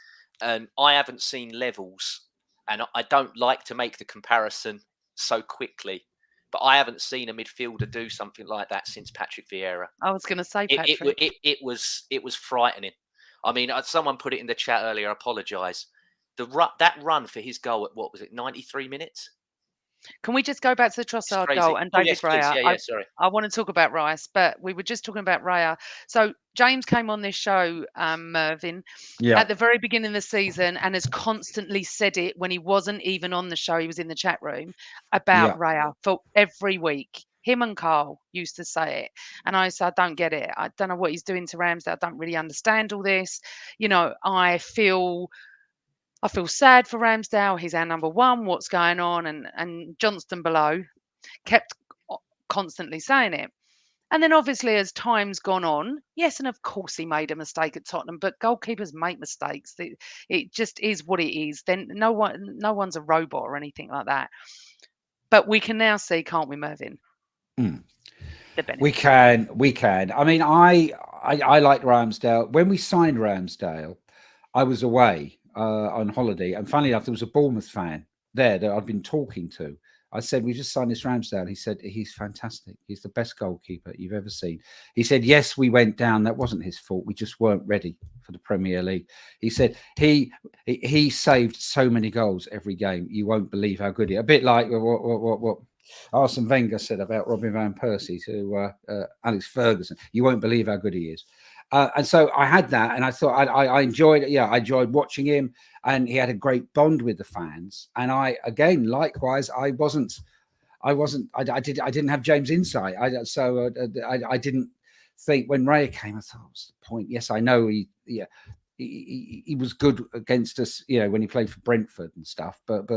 and I haven't seen levels, and I don't like to make the comparison so quickly, but I haven't seen a midfielder do something like that since Patrick Vieira. I was going to say Patrick. It was frightening. I mean, someone put it in the chat earlier. I apologise. That run for his goal at, what was it, 93 minutes? Can we just go back to the Trossard goal and David Raya? Yeah, sorry. I want to talk about Rice, but we were just talking about Raya. So James came on this show, Mervyn, at the very beginning of the season, and has constantly said it when he wasn't even on the show. He was in the chat room about Raya for every week. Him and Carl used to say it. And I said, I don't get it. I don't know what he's doing to Ramsdale. I don't really understand all this. You know, I feel sad for Ramsdale. He's our number one. What's going on? And Johnston below kept constantly saying it. And then obviously as time's gone on, yes, and of course he made a mistake at Tottenham, but goalkeepers make mistakes. It just is what it is. Then no one's a robot or anything like that. But we can now see, can't we, Mervyn? We can. I mean, I like Ramsdale. When we signed Ramsdale, I was away on holiday, and funny enough, there was a Bournemouth fan there that I'd been talking to. I said, we just signed this Ramsdale. He said, he's fantastic. He's the best goalkeeper you've ever seen. He said, yes, we went down. That wasn't his fault. We just weren't ready for the Premier League. He said he saved so many goals every game. You won't believe how good he is. A bit like what Arsene Wenger said about Robin van Persie to Alex Ferguson. You won't believe how good he is. And so I had that, and I thought I enjoyed it. Yeah, I enjoyed watching him, and he had a great bond with the fans. And I, again, likewise, I didn't have James' insight. I didn't think when Raya came. I thought, what's the point? Yes, I know he was good against us, when he played for Brentford and stuff. But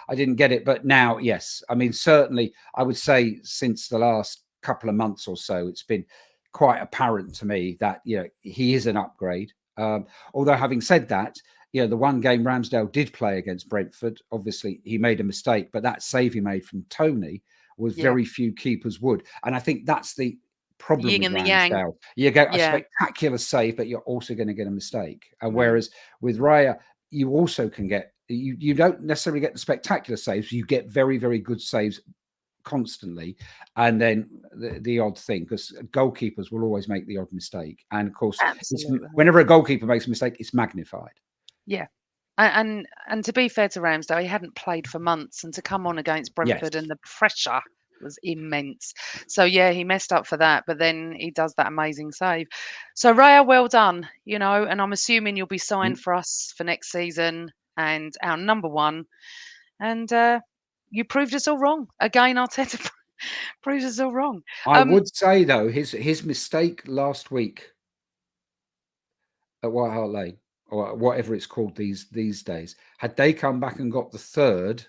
I didn't get it. But now, yes, I mean, certainly, I would say since the last couple of months or so, it's been quite apparent to me that he is an upgrade. Although having said that, the one game Ramsdale did play against Brentford, obviously he made a mistake, but that save he made from Tony was very few keepers would. And I think that's the problem Yin with and the yang. Ramsdale. You get a Yeah. spectacular save, but you're also going to get a mistake. And whereas with Raya, you also can get, you don't necessarily get the spectacular saves. You get very, very good saves constantly, and then the odd thing, because goalkeepers will always make the odd mistake, and of course whenever a goalkeeper makes a mistake, it's magnified. Yeah. And to be fair to Ramsdale, he hadn't played for months, and to come on against Brentford and the pressure was immense. So yeah, he messed up for that, but then he does that amazing save. So Raya, well done, and I'm assuming you'll be signed for us for next season and our number one. And you proved us all wrong. Again, Arteta proves us all wrong. I would say though, his mistake last week at White Hart Lane, or whatever it's called these days, had they come back and got the third,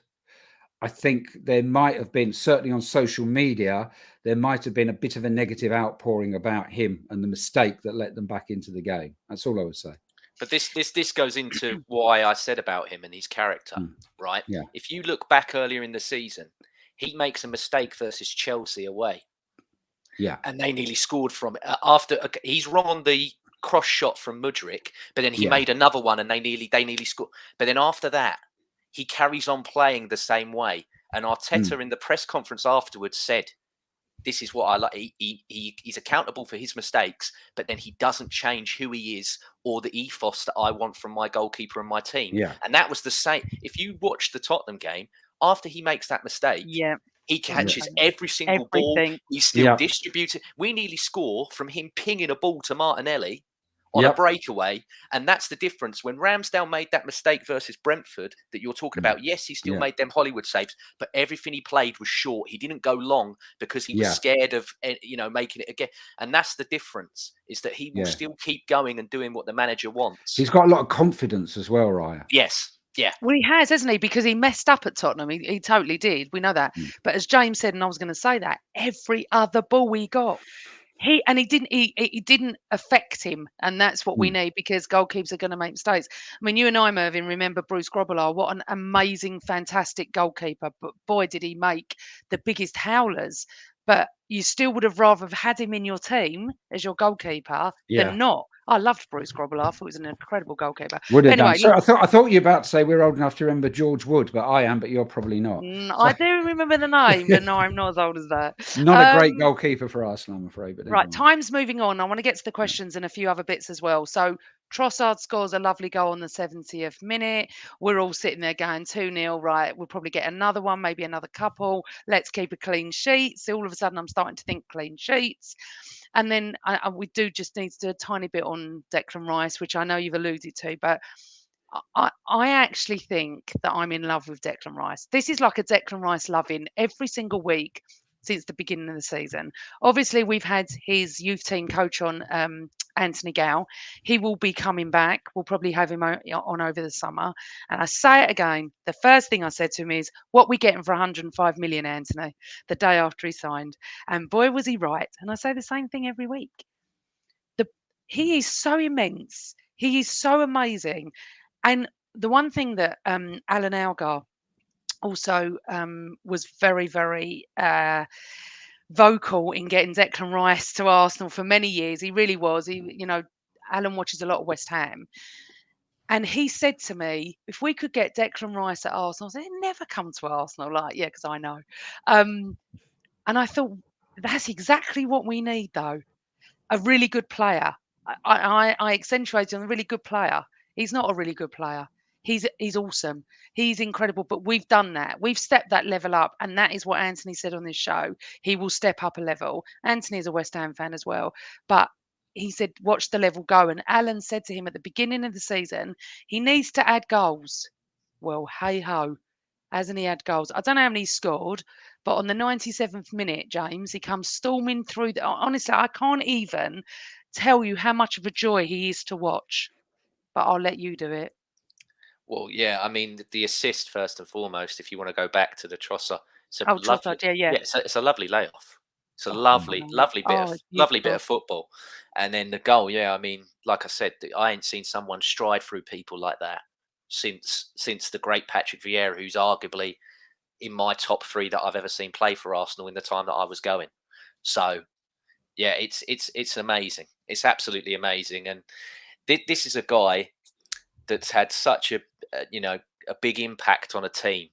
I think there might have been, certainly on social media, there might have been a bit of a negative outpouring about him and the mistake that let them back into the game. That's all I would say. But this goes into why I said about him and his character, right? Yeah. If you look back earlier in the season, he makes a mistake versus Chelsea away. Yeah. And they nearly scored from it. After he's wrong on the cross shot from Mudryk, but then he made another one and they nearly scored. But then after that, he carries on playing the same way. And Arteta in the press conference afterwards said, this is what I like. He's accountable for his mistakes, but then he doesn't change who he is or the ethos that I want from my goalkeeper and my team. Yeah. And that was the same. If you watch the Tottenham game, after he makes that mistake, he catches every single ball. He's still distributing. We nearly score from him pinging a ball to Martinelli on a breakaway. And that's the difference. When Ramsdale made that mistake versus Brentford that you're talking about, yes, he still made them Hollywood saves, but everything he played was short. He didn't go long because he was scared of, making it again. And that's the difference, is that he will still keep going and doing what the manager wants. He's got a lot of confidence as well, Raya. Yes. Yeah. Well, he has, hasn't he? Because he messed up at Tottenham. He totally did. We know that. But as James said, and I was going to say that, every other ball he got, he didn't affect him, and that's what we need, because goalkeepers are going to make mistakes. I mean, you and I, Mervyn, remember Bruce Grobbelaar? What an amazing, fantastic goalkeeper! But boy, did he make the biggest howlers. But you still would have rather had him in your team as your goalkeeper than not. I loved Bruce Grobbelaar. I thought he was an incredible goalkeeper. Would have done. So I thought you were about to say we're old enough to remember George Wood, but I am, but you're probably not. I do remember the name, but no, I'm not as old as that. Not a great goalkeeper for Arsenal, I'm afraid. But right, time's moving on. I want to get to the questions and a few other bits as well. So Trossard scores a lovely goal on the 70th minute. We're all sitting there going 2-0, right? We'll probably get another one, maybe another couple. Let's keep a clean sheet. So all of a sudden, I'm starting to think clean sheets. And then we do just need to do a tiny bit on Declan Rice, which I know you've alluded to, but I actually think that I'm in love with Declan Rice. This is like a Declan Rice loving every single week since the beginning of the season. Obviously, we've had his youth team coach on, Anthony Gow. He will be coming back. We'll probably have him on over the summer. And I say it again, the first thing I said to him is, what we getting for 105 million, Anthony, the day after he signed? And boy, was he right. And I say the same thing every week. He is so immense. He is so amazing. And the one thing that Alan Algar also was very, very vocal in getting Declan Rice to Arsenal for many years. He really was. Alan watches a lot of West Ham. And he said to me, if we could get Declan Rice at Arsenal, I said, he'd never come to Arsenal. Because I know. And I thought, that's exactly what we need, though. A really good player. I accentuated on a really good player. He's not a really good player. he's awesome. He's incredible. But we've done that. We've stepped that level up, and that is what Anthony said on this show. He will step up a level. Anthony is a West Ham fan as well, but he said, watch the level go. And Alan said to him at the beginning of the season, he needs to add goals. Well, hey ho, hasn't he had goals? I don't know how many he scored, but on the 97th minute, James, he comes storming through. Honestly, I can't even tell you how much of a joy he is to watch, but I'll let you do it. Well, yeah, I mean, the assist first and foremost, if you want to go back to the Trossard, it's a Oh, lovely, Trossard, yeah. it's a lovely layoff. It's a Oh, lovely, no. lovely bit Oh, of it's lovely bit beautiful. of football. And then the goal, yeah, I mean, like I said, I ain't seen someone stride through people like that since the great Patrick Vieira, who's arguably in my top 3 that I've ever seen play for Arsenal in the time that I was going. So, yeah, it's amazing. It's absolutely amazing. And this is a guy that's had such a a big impact on a team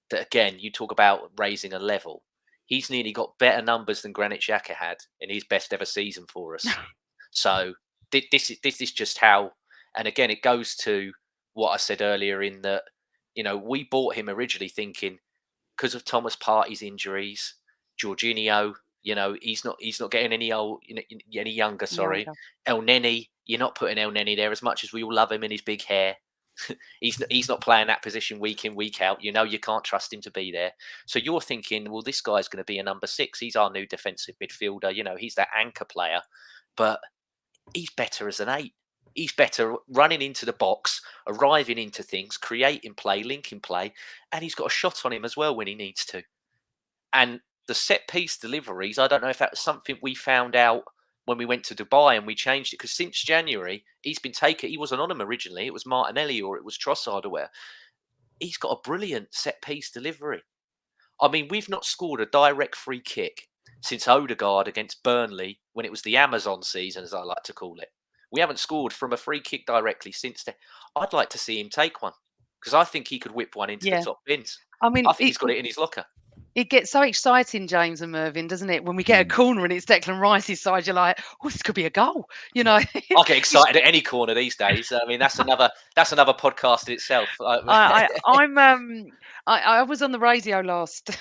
that, again, you talk about raising a level. He's nearly got better numbers than Granit Xhaka had in his best ever season for us. So this is just how, and again, it goes to what I said earlier in that, we bought him originally thinking because of Thomas Partey's injuries, Jorginho, he's not getting any any younger. Sorry, Younger. El Neni, you're not putting El Neni there as much as we all love him and his big hair. He's not playing that position week in, week out. You can't trust him to be there. So you're thinking, well, this guy's going to be a number 6. He's our new defensive midfielder. He's that anchor player, but he's better as an 8. He's better running into the box, arriving into things, creating play, linking play, and he's got a shot on him as well when he needs to. And the set piece deliveries, I don't know if that was something we found out when we went to Dubai and we changed it, because since January, he's been taken. He wasn't on him originally. It was Martinelli or it was Trossard or where. He's got a brilliant set piece delivery. I mean, we've not scored a direct free kick since Odegaard against Burnley when it was the Amazon season, as I like to call it. We haven't scored from a free kick directly since then. I'd like to see him take one because I think he could whip one into the top bins. I mean, I think he's got it in his locker. It gets so exciting, James and Mervyn, doesn't it? When we get a corner and it's Declan Rice's side, you're like, oh, this could be a goal. I get excited at any corner these days. I mean, that's another podcast in itself. I was on the radio last.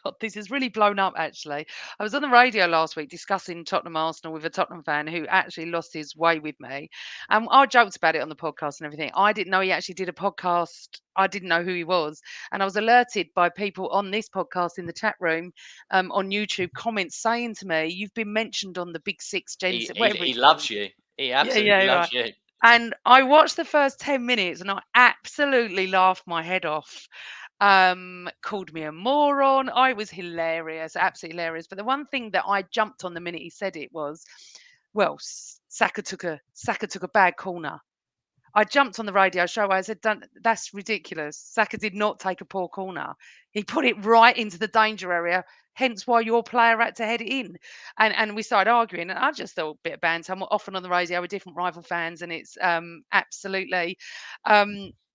God, this is really blown up, actually. I was on the radio last week discussing Tottenham Arsenal with a Tottenham fan who actually lost his way with me. And I joked about it on the podcast and everything. I didn't know he actually did a podcast. I didn't know who he was. And I was alerted by people on this podcast in the chat room on YouTube comments saying to me, you've been mentioned on the Big Six Gens. He loves you. He absolutely loves you. And I watched the first 10 minutes and I absolutely laughed my head off. Called me a moron. I was hilarious, absolutely hilarious. But the one thing that I jumped on the minute he said it was, well, Saka took a bad corner. I jumped on the radio show. I said, that's ridiculous. Saka did not take a poor corner. He put it right into the danger area, hence why your player had to head it in. And we started arguing, and I just thought a bit of banter. I'm often on the radio with different rival fans, and it's absolutely...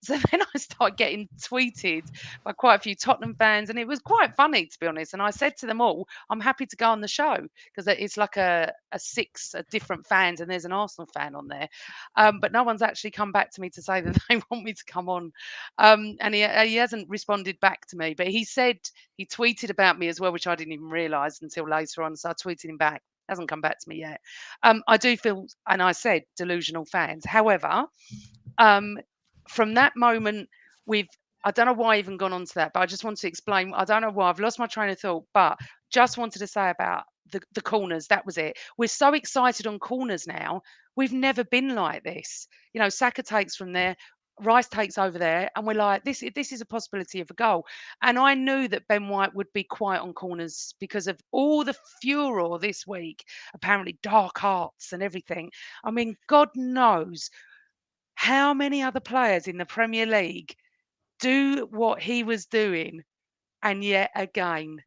So then I started getting tweeted by quite a few Tottenham fans, and it was quite funny, to be honest. And I said to them all, I'm happy to go on the show because it's like a 6 different fans, and there's an Arsenal fan on there. But no one's actually come back to me to say that they want me to come on. And he hasn't responded back to me, but he said he tweeted about me as well, which I didn't even realise until later on. So I tweeted him back. Hasn't come back to me yet. I do feel, and I said, delusional fans. However, from that moment, I don't know why I even gone on to that, but I just want to explain. I don't know why I've lost my train of thought, but just wanted to say about the corners. That was it. We're so excited on corners now. We've never been like this. Saka takes from there, Rice takes over there, and we're like, this is a possibility of a goal. And I knew that Ben White would be quiet on corners because of all the furor this week, apparently dark arts and everything. I mean, God knows how many other players in the Premier League do what he was doing, and yet again,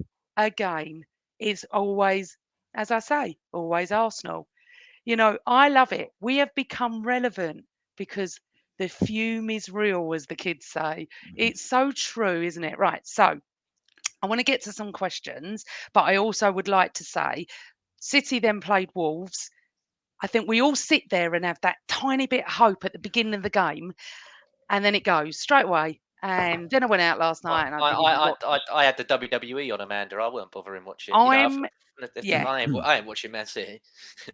it's always, as I say, always Arsenal. I love it. We have become relevant because the fume is real, as the kids say. It's so true, isn't it? Right. So I want to get to some questions, but I also would like to say City then played Wolves. I think we all sit there and have that tiny bit of hope at the beginning of the game. and then it goes straight away. And then I went out last night, and I didn't even watch. I had the WWE on, Amanda. I weren't bothering watching. Yeah. I ain't watching Man City.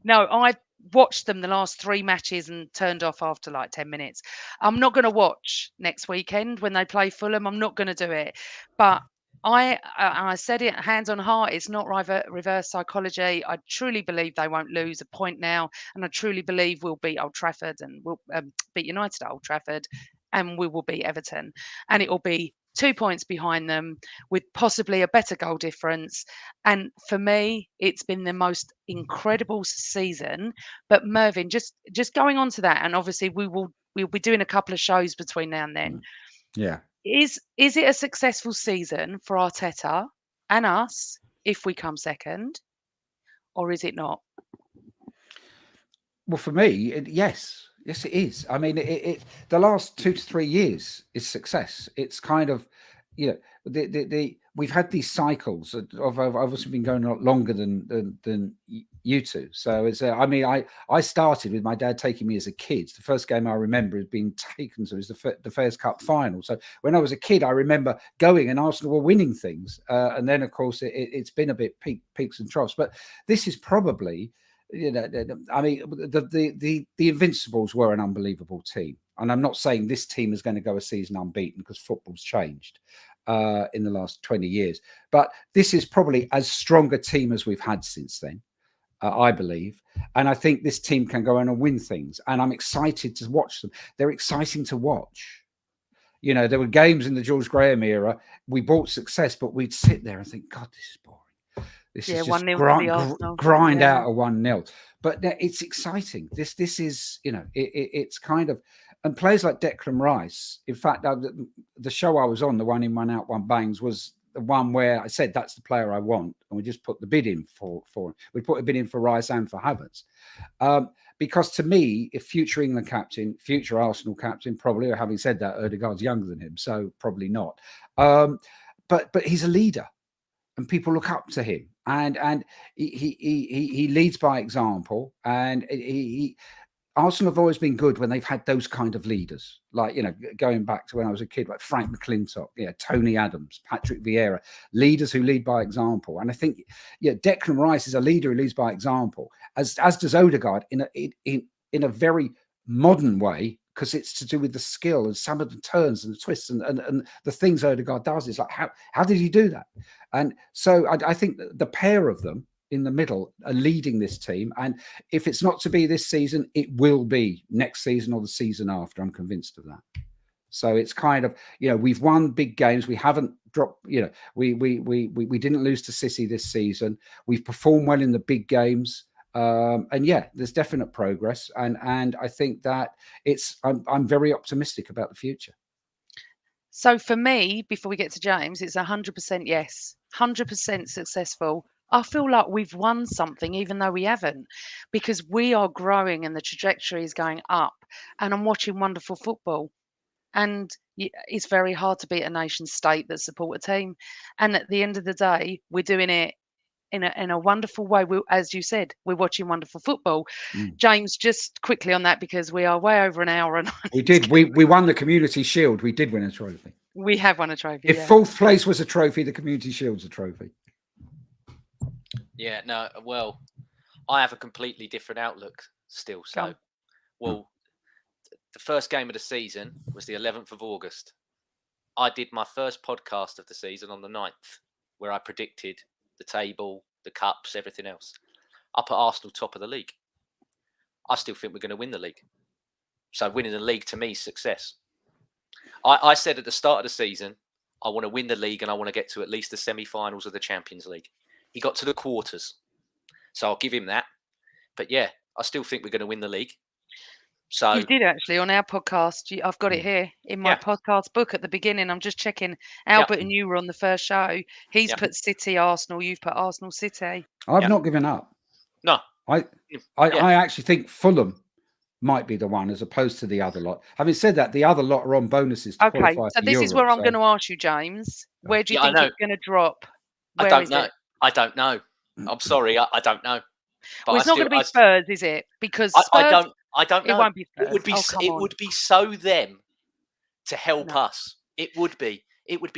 No, I watched them the last 3 matches and turned off after like 10 minutes. I'm not going to watch next weekend when they play Fulham. I'm not going to do it. But I said it, hands on heart, it's not reverse psychology. I truly believe they won't lose a point now, and I truly believe we'll beat Old Trafford and we'll beat United at Old Trafford, and we will beat Everton, and it will be 2 points behind them with possibly a better goal difference. And for me, it's been the most incredible season. But Mervyn, just going on to that, and obviously we'll be doing a couple of shows between now and then. Yeah. Is it a successful season for Arteta and us if we come second, or is it not? Well, for me, yes. Yes, it is. I mean, the last 2 to 3 years is success. It's kind of, we've had these cycles of obviously been going a lot longer than you two. So it's, I mean, I started with my dad taking me as a kid. The first game I remember as being taken to was the Fairs Cup final. So when I was a kid, I remember going and Arsenal were winning things. And then, of course, it's been a bit peaks and troughs. But this is probably, I mean, the Invincibles were an unbelievable team. And I'm not saying this team is going to go a season unbeaten because football's changed in the last 20 years. But this is probably as strong a team as we've had since then, I believe. And I think this team can go on and win things. And I'm excited to watch them. They're exciting to watch. There were games in the George Graham era. We brought success, but we'd sit there and think, God, this is boring. This is just grind out a 1-0. But it's exciting. This is, it's kind of, and players like Declan Rice. In fact, the show I was on, the one in, one out, one bangs, was the one where I said that's the player I want, and we just put the bid in for him. We put a bid in for Rice and for Havertz, because to me, if future England captain, future Arsenal captain, probably, or having said that, Ødegaard's younger than him, so probably not. But he's a leader, and people look up to him. And he leads by example, and Arsenal have always been good when they've had those kind of leaders, like, going back to when I was a kid, like Frank McClintock, Tony Adams, Patrick Vieira, leaders who lead by example. And I think, Declan Rice is a leader who leads by example, as does Ødegaard in a very modern way, because it's to do with the skill and some of the turns and the twists and the things Ødegaard does. Is like, how did he do that? And so I think the pair of them in the middle are leading this team. And if it's not to be this season, it will be next season or the season after. I'm convinced of that. So it's kind of, we've won big games. We haven't dropped, we didn't lose to City this season. We've performed well in the big games. And there's definite progress, and I think that I'm very optimistic about the future. So for me, before we get to James, it's 100% yes, 100% successful. I feel like we've won something, even though we haven't, because we are growing and the trajectory is going up. And I'm watching wonderful football, and it's very hard to beat a nation state that support a team. And at the end of the day, we're doing it in a wonderful way. As you said, we're watching wonderful football. James, just quickly on that, because we are way over an hour. And we did. We won the Community Shield. We did win a trophy. We have won a trophy. If fourth place was a trophy, the Community Shield's a trophy. Yeah, no, well, I have a completely different outlook still. So, the first game of the season was the 11th of August. I did my first podcast of the season on the 9th, where I predicted the table, the cups, everything else. I put Arsenal top of the league. I still think we're going to win the league. So winning the league to me is success. I said at the start of the season, I want to win the league and I want to get to at least the semi-finals of the Champions League. He got to the quarters. So I'll give him that. But I still think we're going to win the league. So you did actually on our podcast. I've got it here in my podcast book at the beginning. I'm just checking. Albert and you were on the first show. He's put City, Arsenal. You've put Arsenal, City. I've not given up. No, I actually think Fulham might be the one as opposed to the other lot. Having said that, the other lot are on bonuses. To okay, so this is where I'm going to ask you, James. Where do you think it's going to drop? I don't know. I don't know. I'm sorry, I don't know. But well, it's not going to be Spurs, is it? Because Spurs, I don't know. It won't be Spurs. It would be so them to help us. It would be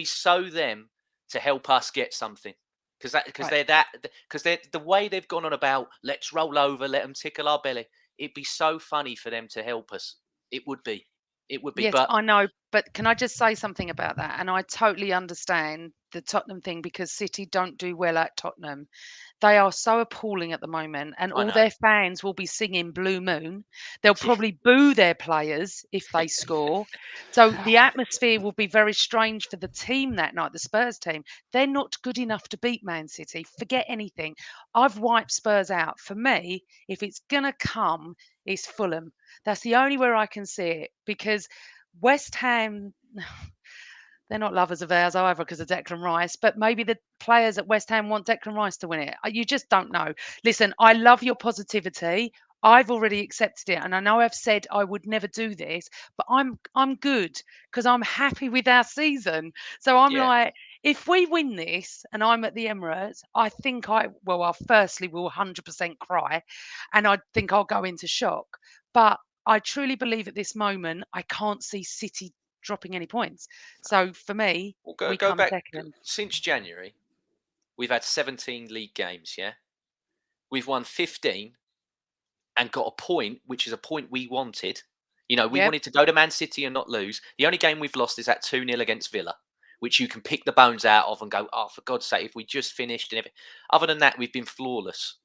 so them to help us get something. Because they're the way they've gone on about let's roll over, let them tickle our belly. It'd be so funny for them to help us. It would be. Yes, But I know, but can I just say something about that? And I totally understand the Tottenham thing because City don't do well at Tottenham. They are so appalling at the moment, and I all know. their fans will be singing Blue Moon. They'll probably boo their players if they score. So the atmosphere will be very strange for the team that night, the Spurs team. They're not good enough to beat Man City. Forget anything. I've wiped Spurs out. For me, if it's going to come, it's Fulham. That's the only where I can see it because West Ham, they're not lovers of ours either because of Declan Rice, but maybe the players at West Ham want Declan Rice to win it. You just don't know. Listen, I love your positivity. I've already accepted it, and I know I've said I would never do this, but I'm good because I'm happy with our season. So I'm Yeah. like, if we win this and I'm at the Emirates, I think I firstly will 100% cry, and I think I'll go into shock. But I truly believe at this moment I can't see City dropping any points. So for me, Well, we go come back second. since January. We've had 17 league games. Yeah, we've won 15 and got a point, which is a point we wanted. We Yep. wanted to go to Man City and not lose. The only game we've lost is that 2-0 against Villa, which you can pick the bones out of and go, oh, for God's sake, if we just finished and everything. Other than that, we've been flawless.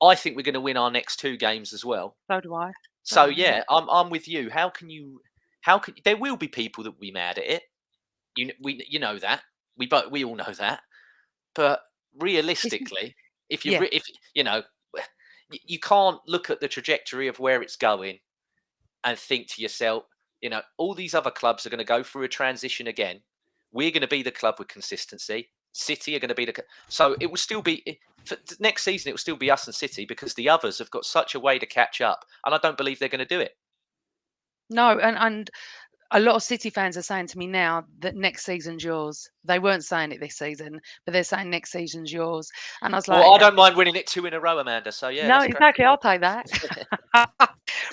I think we're going to win our next 2 games as well. So do I. So yeah, I'm with you. How can there will be people that will be mad at it. You know that. We all know that. But realistically, if you can't look at the trajectory of where it's going and think to yourself, all these other clubs are going to go through a transition again. We're going to be the club with consistency. City are going to be so it will still be for next season. It will still be us and City because the others have got such a way to catch up, and I don't believe they're going to do it. No, and a lot of City fans are saying to me now that next season's yours. They weren't saying it this season, but they're saying next season's yours. And I was like, Well, I don't mind winning it 2 in a row, Amanda. So yeah, no, let's exactly. I'll take that.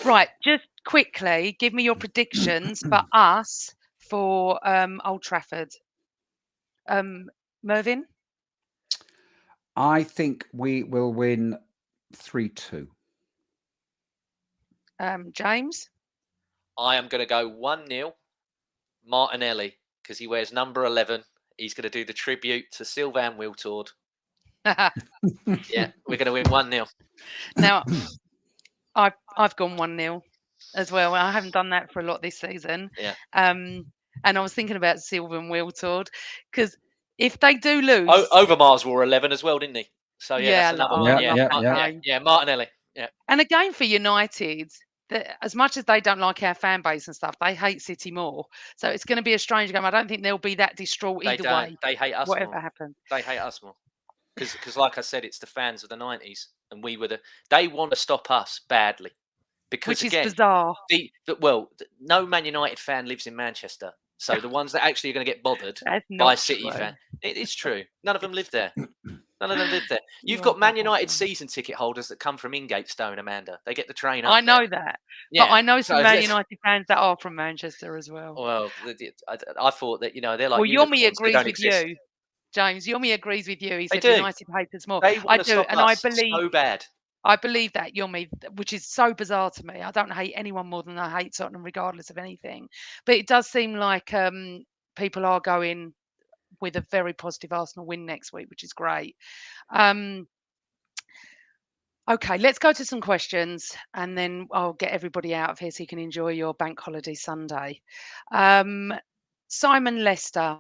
Right, just quickly, give me your predictions for us for Old Trafford. Mervyn? I think we will win 3-2. James? I am going to go 1-0 Martinelli because he wears number 11. He's going to do the tribute to Sylvain Wiltord. Yeah, we're going to win 1-0. Now, I've gone 1-0 as well. I haven't done that for a lot this season. Yeah. And I was thinking about Sylvain Wiltord because if they do lose, Overmars wore 11 as well, didn't he? So yeah, that's another one. Yeah, Martinelli. Yeah. And again for United, as much as they don't like our fan base and stuff, they hate City more. So it's going to be a strange game. I don't think they'll be that distraught either way. They hate us whatever more. happens. They hate us more. Because like I said, it's the fans of the 90s, and they want to stop us badly. Because Which again, is bizarre. No Man United fan lives in Manchester, so the ones that actually are going to get bothered by a City fan, it's true. None of them live there. None of them live there. You've got Man United season ticket holders that come from Ingatestone, Amanda. They get the train up. I know that, yeah. But I know some Man United fans that are from Manchester as well. Well, I thought that they're like. Well, Yomi agrees with you, James. Yomi agrees with you. He said United hate us more. I do, and I believe so bad. I believe that, Yomi, which is so bizarre to me. I don't hate anyone more than I hate Tottenham, regardless of anything. But it does seem like people are going with a very positive Arsenal win next week, which is great. Okay, let's go to some questions, and then I'll get everybody out of here so you can enjoy your bank holiday Sunday. Simon Lester.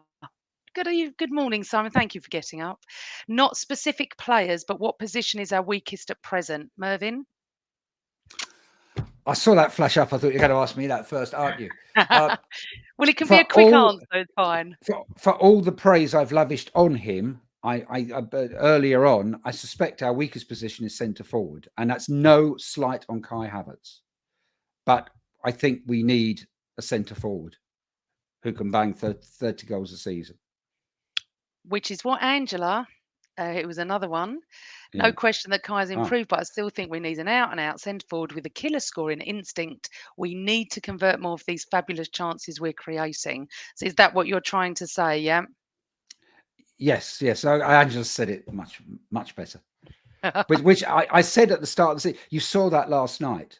Good morning, Simon. Thank you for getting up. Not specific players, but what position is our weakest at present? Mervyn? I saw that flash up. I thought you were going to ask me that first, aren't you? Well, it can be a quick answer. It's fine. For all the praise I've lavished on him, I earlier on, I suspect our weakest position is centre forward, and that's no slight on Kai Havertz. But I think we need a centre forward who can bang 30 goals a season. Which is what Angela It was another one. No Yeah. question that Kai's Oh, improved, but I still think we need an out-and-out centre forward with a killer scoring instinct. We need to convert more of these fabulous chances we're creating. So is that what you're trying to say? Yeah. yes, yes. I just said it much better. Which I said at the start of the season. You saw that last night.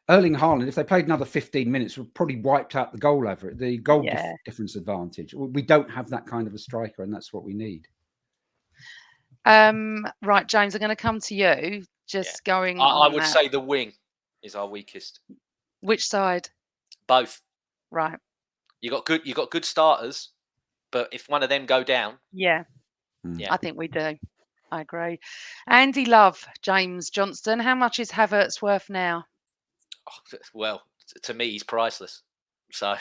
Erling Haaland, if they played another 15 minutes, would probably wiped out the goal over it, the goal Yeah. difference advantage. We don't have that kind of a striker, and that's what we need. Right, James, I'm going to come to you. Just going I on would that. say the wing is our weakest. Which side? Both. Right. You got good starters, but if one of them go down, Yeah. yeah, I think we do. I agree. Andy Love, James Johnston. How much is Havertz worth now? well, to me, he's priceless. So,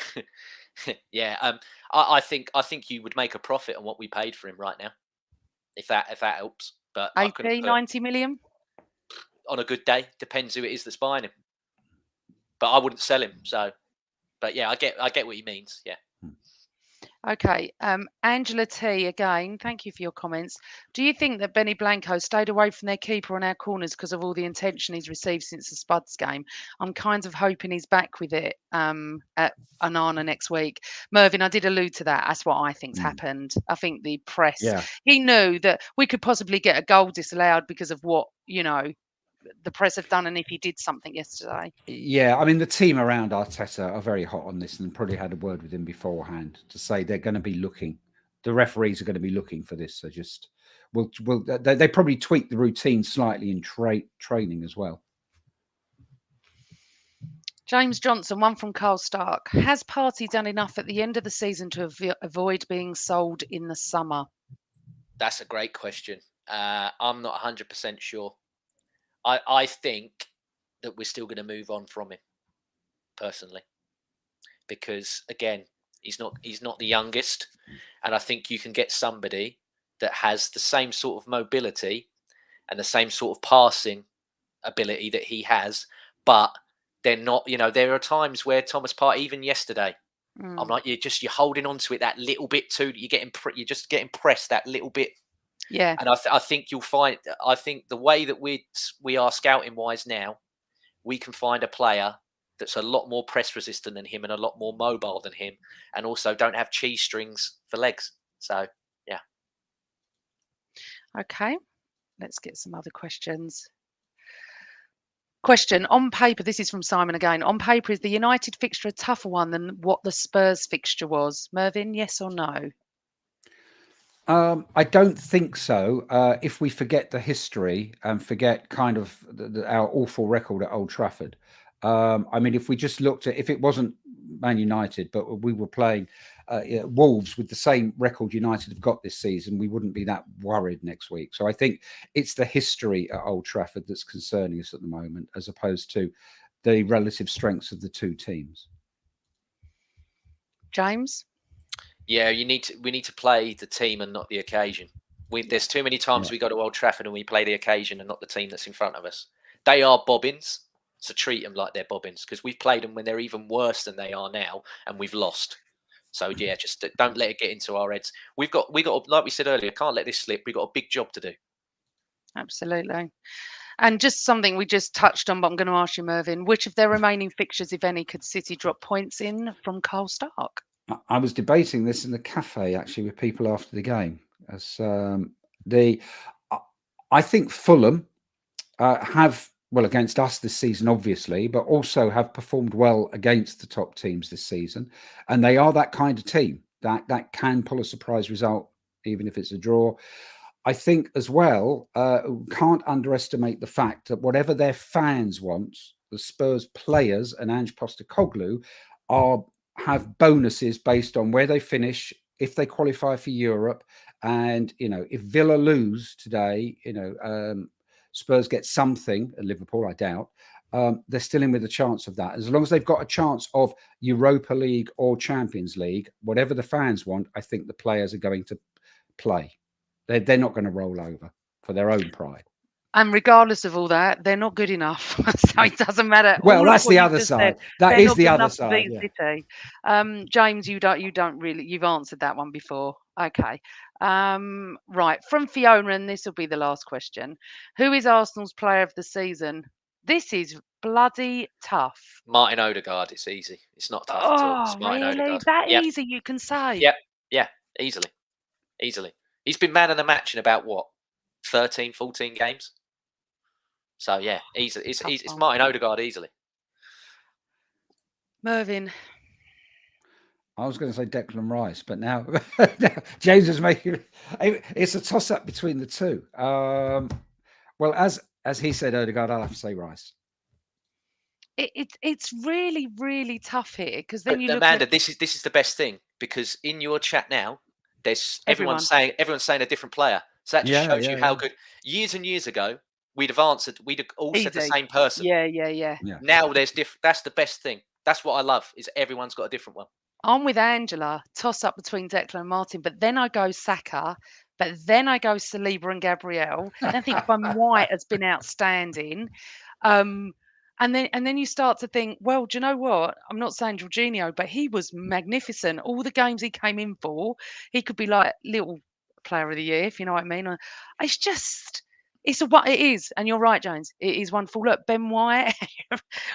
yeah, I think you would make a profit on what we paid for him right now, if that helps. But 80, 90 million? On a good day, depends who it is that's buying him. But I wouldn't sell him. So, but yeah, I get what he means. Yeah. Okay. Angela T, again, thank you for your comments. Do you think that Benny Blanco stayed away from their keeper on our corners because of all the attention he's received since the Spuds game? I'm kind of hoping he's back with it at Anana next week. Mervyn, I did allude to that. That's what I think's happened. I think the press, he knew that we could possibly get a goal disallowed because of what, the press have done, and if he did something yesterday. Yeah, I mean, the team around Arteta are very hot on this and probably had a word with him beforehand to say they're going to be looking. The referees are going to be looking for this. So just, they probably tweak the routine slightly in training as well. James Johnson, one from Carl Stark. Has Partey done enough at the end of the season to avoid being sold in the summer? That's a great question. I'm not 100% sure. I think that we're still going to move on from him, personally, because again, he's not the youngest, and I think you can get somebody that has the same sort of mobility and the same sort of passing ability that he has, but they're not. There are times where Thomas Partey, even yesterday, I'm like, you're holding on to it that little bit too. You're just getting pressed that little bit. Yeah. And I think you'll find. I think the way that we are scouting wise now, we can find a player that's a lot more press resistant than him and a lot more mobile than him, and also don't have cheese strings for legs. So yeah. Okay, let's get some other questions. Question on paper. This is from Simon again. On paper, is the United fixture a tougher one than what the Spurs fixture was? Mervyn, yes or no? I don't think so. If we forget the history and forget kind of our awful record at Old Trafford. I mean, if we just looked at, if it wasn't Man United, but we were playing Wolves with the same record United have got this season, we wouldn't be that worried next week. So I think it's the history at Old Trafford that's concerning us at the moment, as opposed to the relative strengths of the two teams. James? Yeah, we need to play the team and not the occasion. There's too many times we go to Old Trafford and we play the occasion and not the team that's in front of us. They are bobbins, so treat them like they're bobbins, because we've played them when they're even worse than they are now, and we've lost. So yeah, just don't let it get into our heads. We got like we said earlier, can't let this slip. We've got a big job to do. Absolutely. And just something we just touched on, but I'm going to ask you, Mervyn, which of their remaining fixtures, if any, could City drop points in from Carl Stark? I was debating this in the cafe actually with people after the game. As I think Fulham have, well, against us this season, obviously, but also have performed well against the top teams this season, and they are that kind of team that can pull a surprise result, even if it's a draw. I think as well, can't underestimate the fact that whatever their fans want, the Spurs players and Ange Postecoglou have bonuses based on where they finish, if they qualify for Europe. And, if Villa lose today, Spurs get something at Liverpool, I doubt. They're still in with a chance of that. As long as they've got a chance of Europa League or Champions League, whatever the fans want, I think the players are going to play. They're not going to roll over for their own pride. And regardless of all that, they're not good enough. So it doesn't matter. Well, that's the other side. That is the other side. City. James, you don't really. You've answered that one before. Okay. Right. From Fiona, and this will be the last question. Who is Arsenal's player of the season? This is bloody tough. Martin Odegaard. It's easy. It's not tough at all. Oh, It's Martin really? Odegaard. That Yep. easy, you can say? Yep. Yeah. Easily. Easily. He's been man of the match in about, what, 13, 14 games? So, yeah, easily. It's Martin Odegaard easily. Mervyn. I was going to say Declan Rice, but now James is making it's a toss-up between the two. Well, as he said, Odegaard, I'll have to say Rice. It's really, really tough here, because then you look Amanda, at this is the best thing, because in your chat now, there's everyone. everyone's saying a different player. So that just shows you how good. Years and years ago, we'd have answered. We'd have all said the Easy. same person. Yeah. Now there's that's the best thing. That's what I love, is everyone's got a different one. I'm with Angela. Toss up between Declan and Martin, but then I go Saka, but then I go Saliba and Gabriel. Then I think Ben White has been outstanding. And then you start to think, well, do you know what? I'm not saying Jorginho, but he was magnificent. All the games he came in for, he could be like little player of the year, if you know what I mean. It's just, it is, and you're right, James. It is wonderful. Look, Ben White,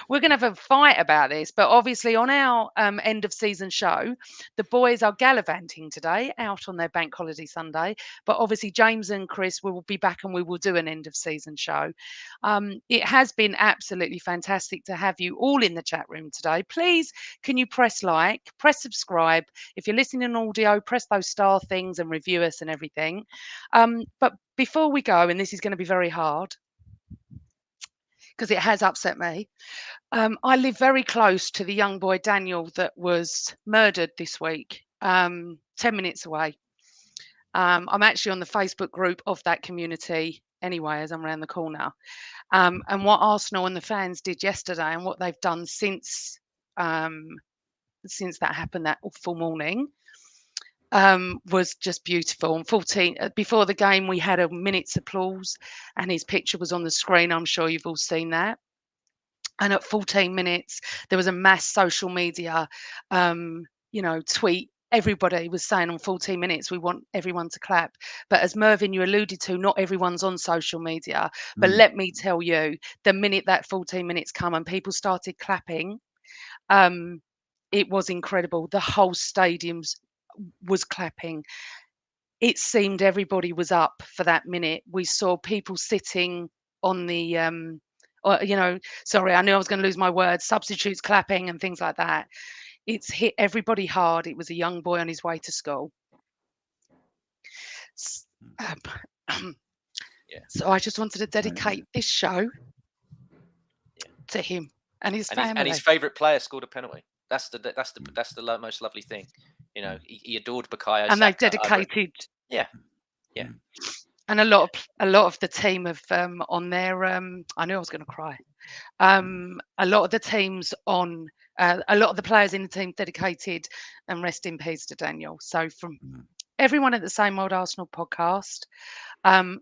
we're going to have a fight about this, but obviously on our end of season show, the boys are gallivanting today out on their bank holiday Sunday. But obviously James and Chris will be back, and we will do an end of season show. It has been absolutely fantastic to have you all in the chat room today. Please, can you press like, press subscribe? If you're listening in audio, press those star things and review us and everything. But before we go, and this is going to be very hard because it has upset me, I live very close to the young boy Daniel that was murdered this week, 10 minutes away. I'm actually on the Facebook group of that community anyway, as I'm around the corner. And what Arsenal and the fans did yesterday, and what they've done since that happened that awful morning, was just beautiful. And before the game, we had a minute's applause, and his picture was on the screen. I'm sure you've all seen that. And at 14 minutes, there was a mass social media, tweet. Everybody was saying on 14 minutes, we want everyone to clap. But as Mervyn, you alluded to, not everyone's on social media. But let me tell you, the minute that 14 minutes come and people started clapping, it was incredible. The whole stadium was clapping. It seemed everybody was up for that minute. We saw people sitting on the, sorry, I knew I was going to lose my words, substitutes clapping and things like that. It's hit everybody hard. It was a young boy on his way to school. So I just wanted to dedicate this show to him and his family. And his favourite player scored a penalty. That's the most lovely thing. You know, he adored Bukayo and Saka. They dedicated. Yeah. And a lot of the team have on their. I knew I was going to cry. A lot of the teams on. A lot of the players in the team dedicated, and rest in peace to Daniel. So from everyone at the Same Old Arsenal podcast, from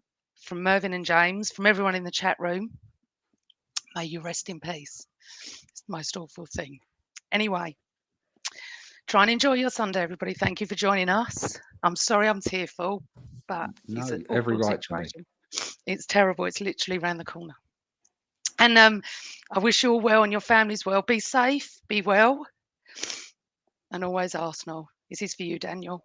Mervyn and James, from everyone in the chat room, may you rest in peace. It's the most awful thing. Anyway, try and enjoy your Sunday, everybody. Thank you for joining us. I'm sorry I'm tearful, but it's an every awful right situation. It's terrible. It's literally around the corner. And I wish you all well and your families well. Be safe, be well, and always Arsenal. This is for you, Daniel.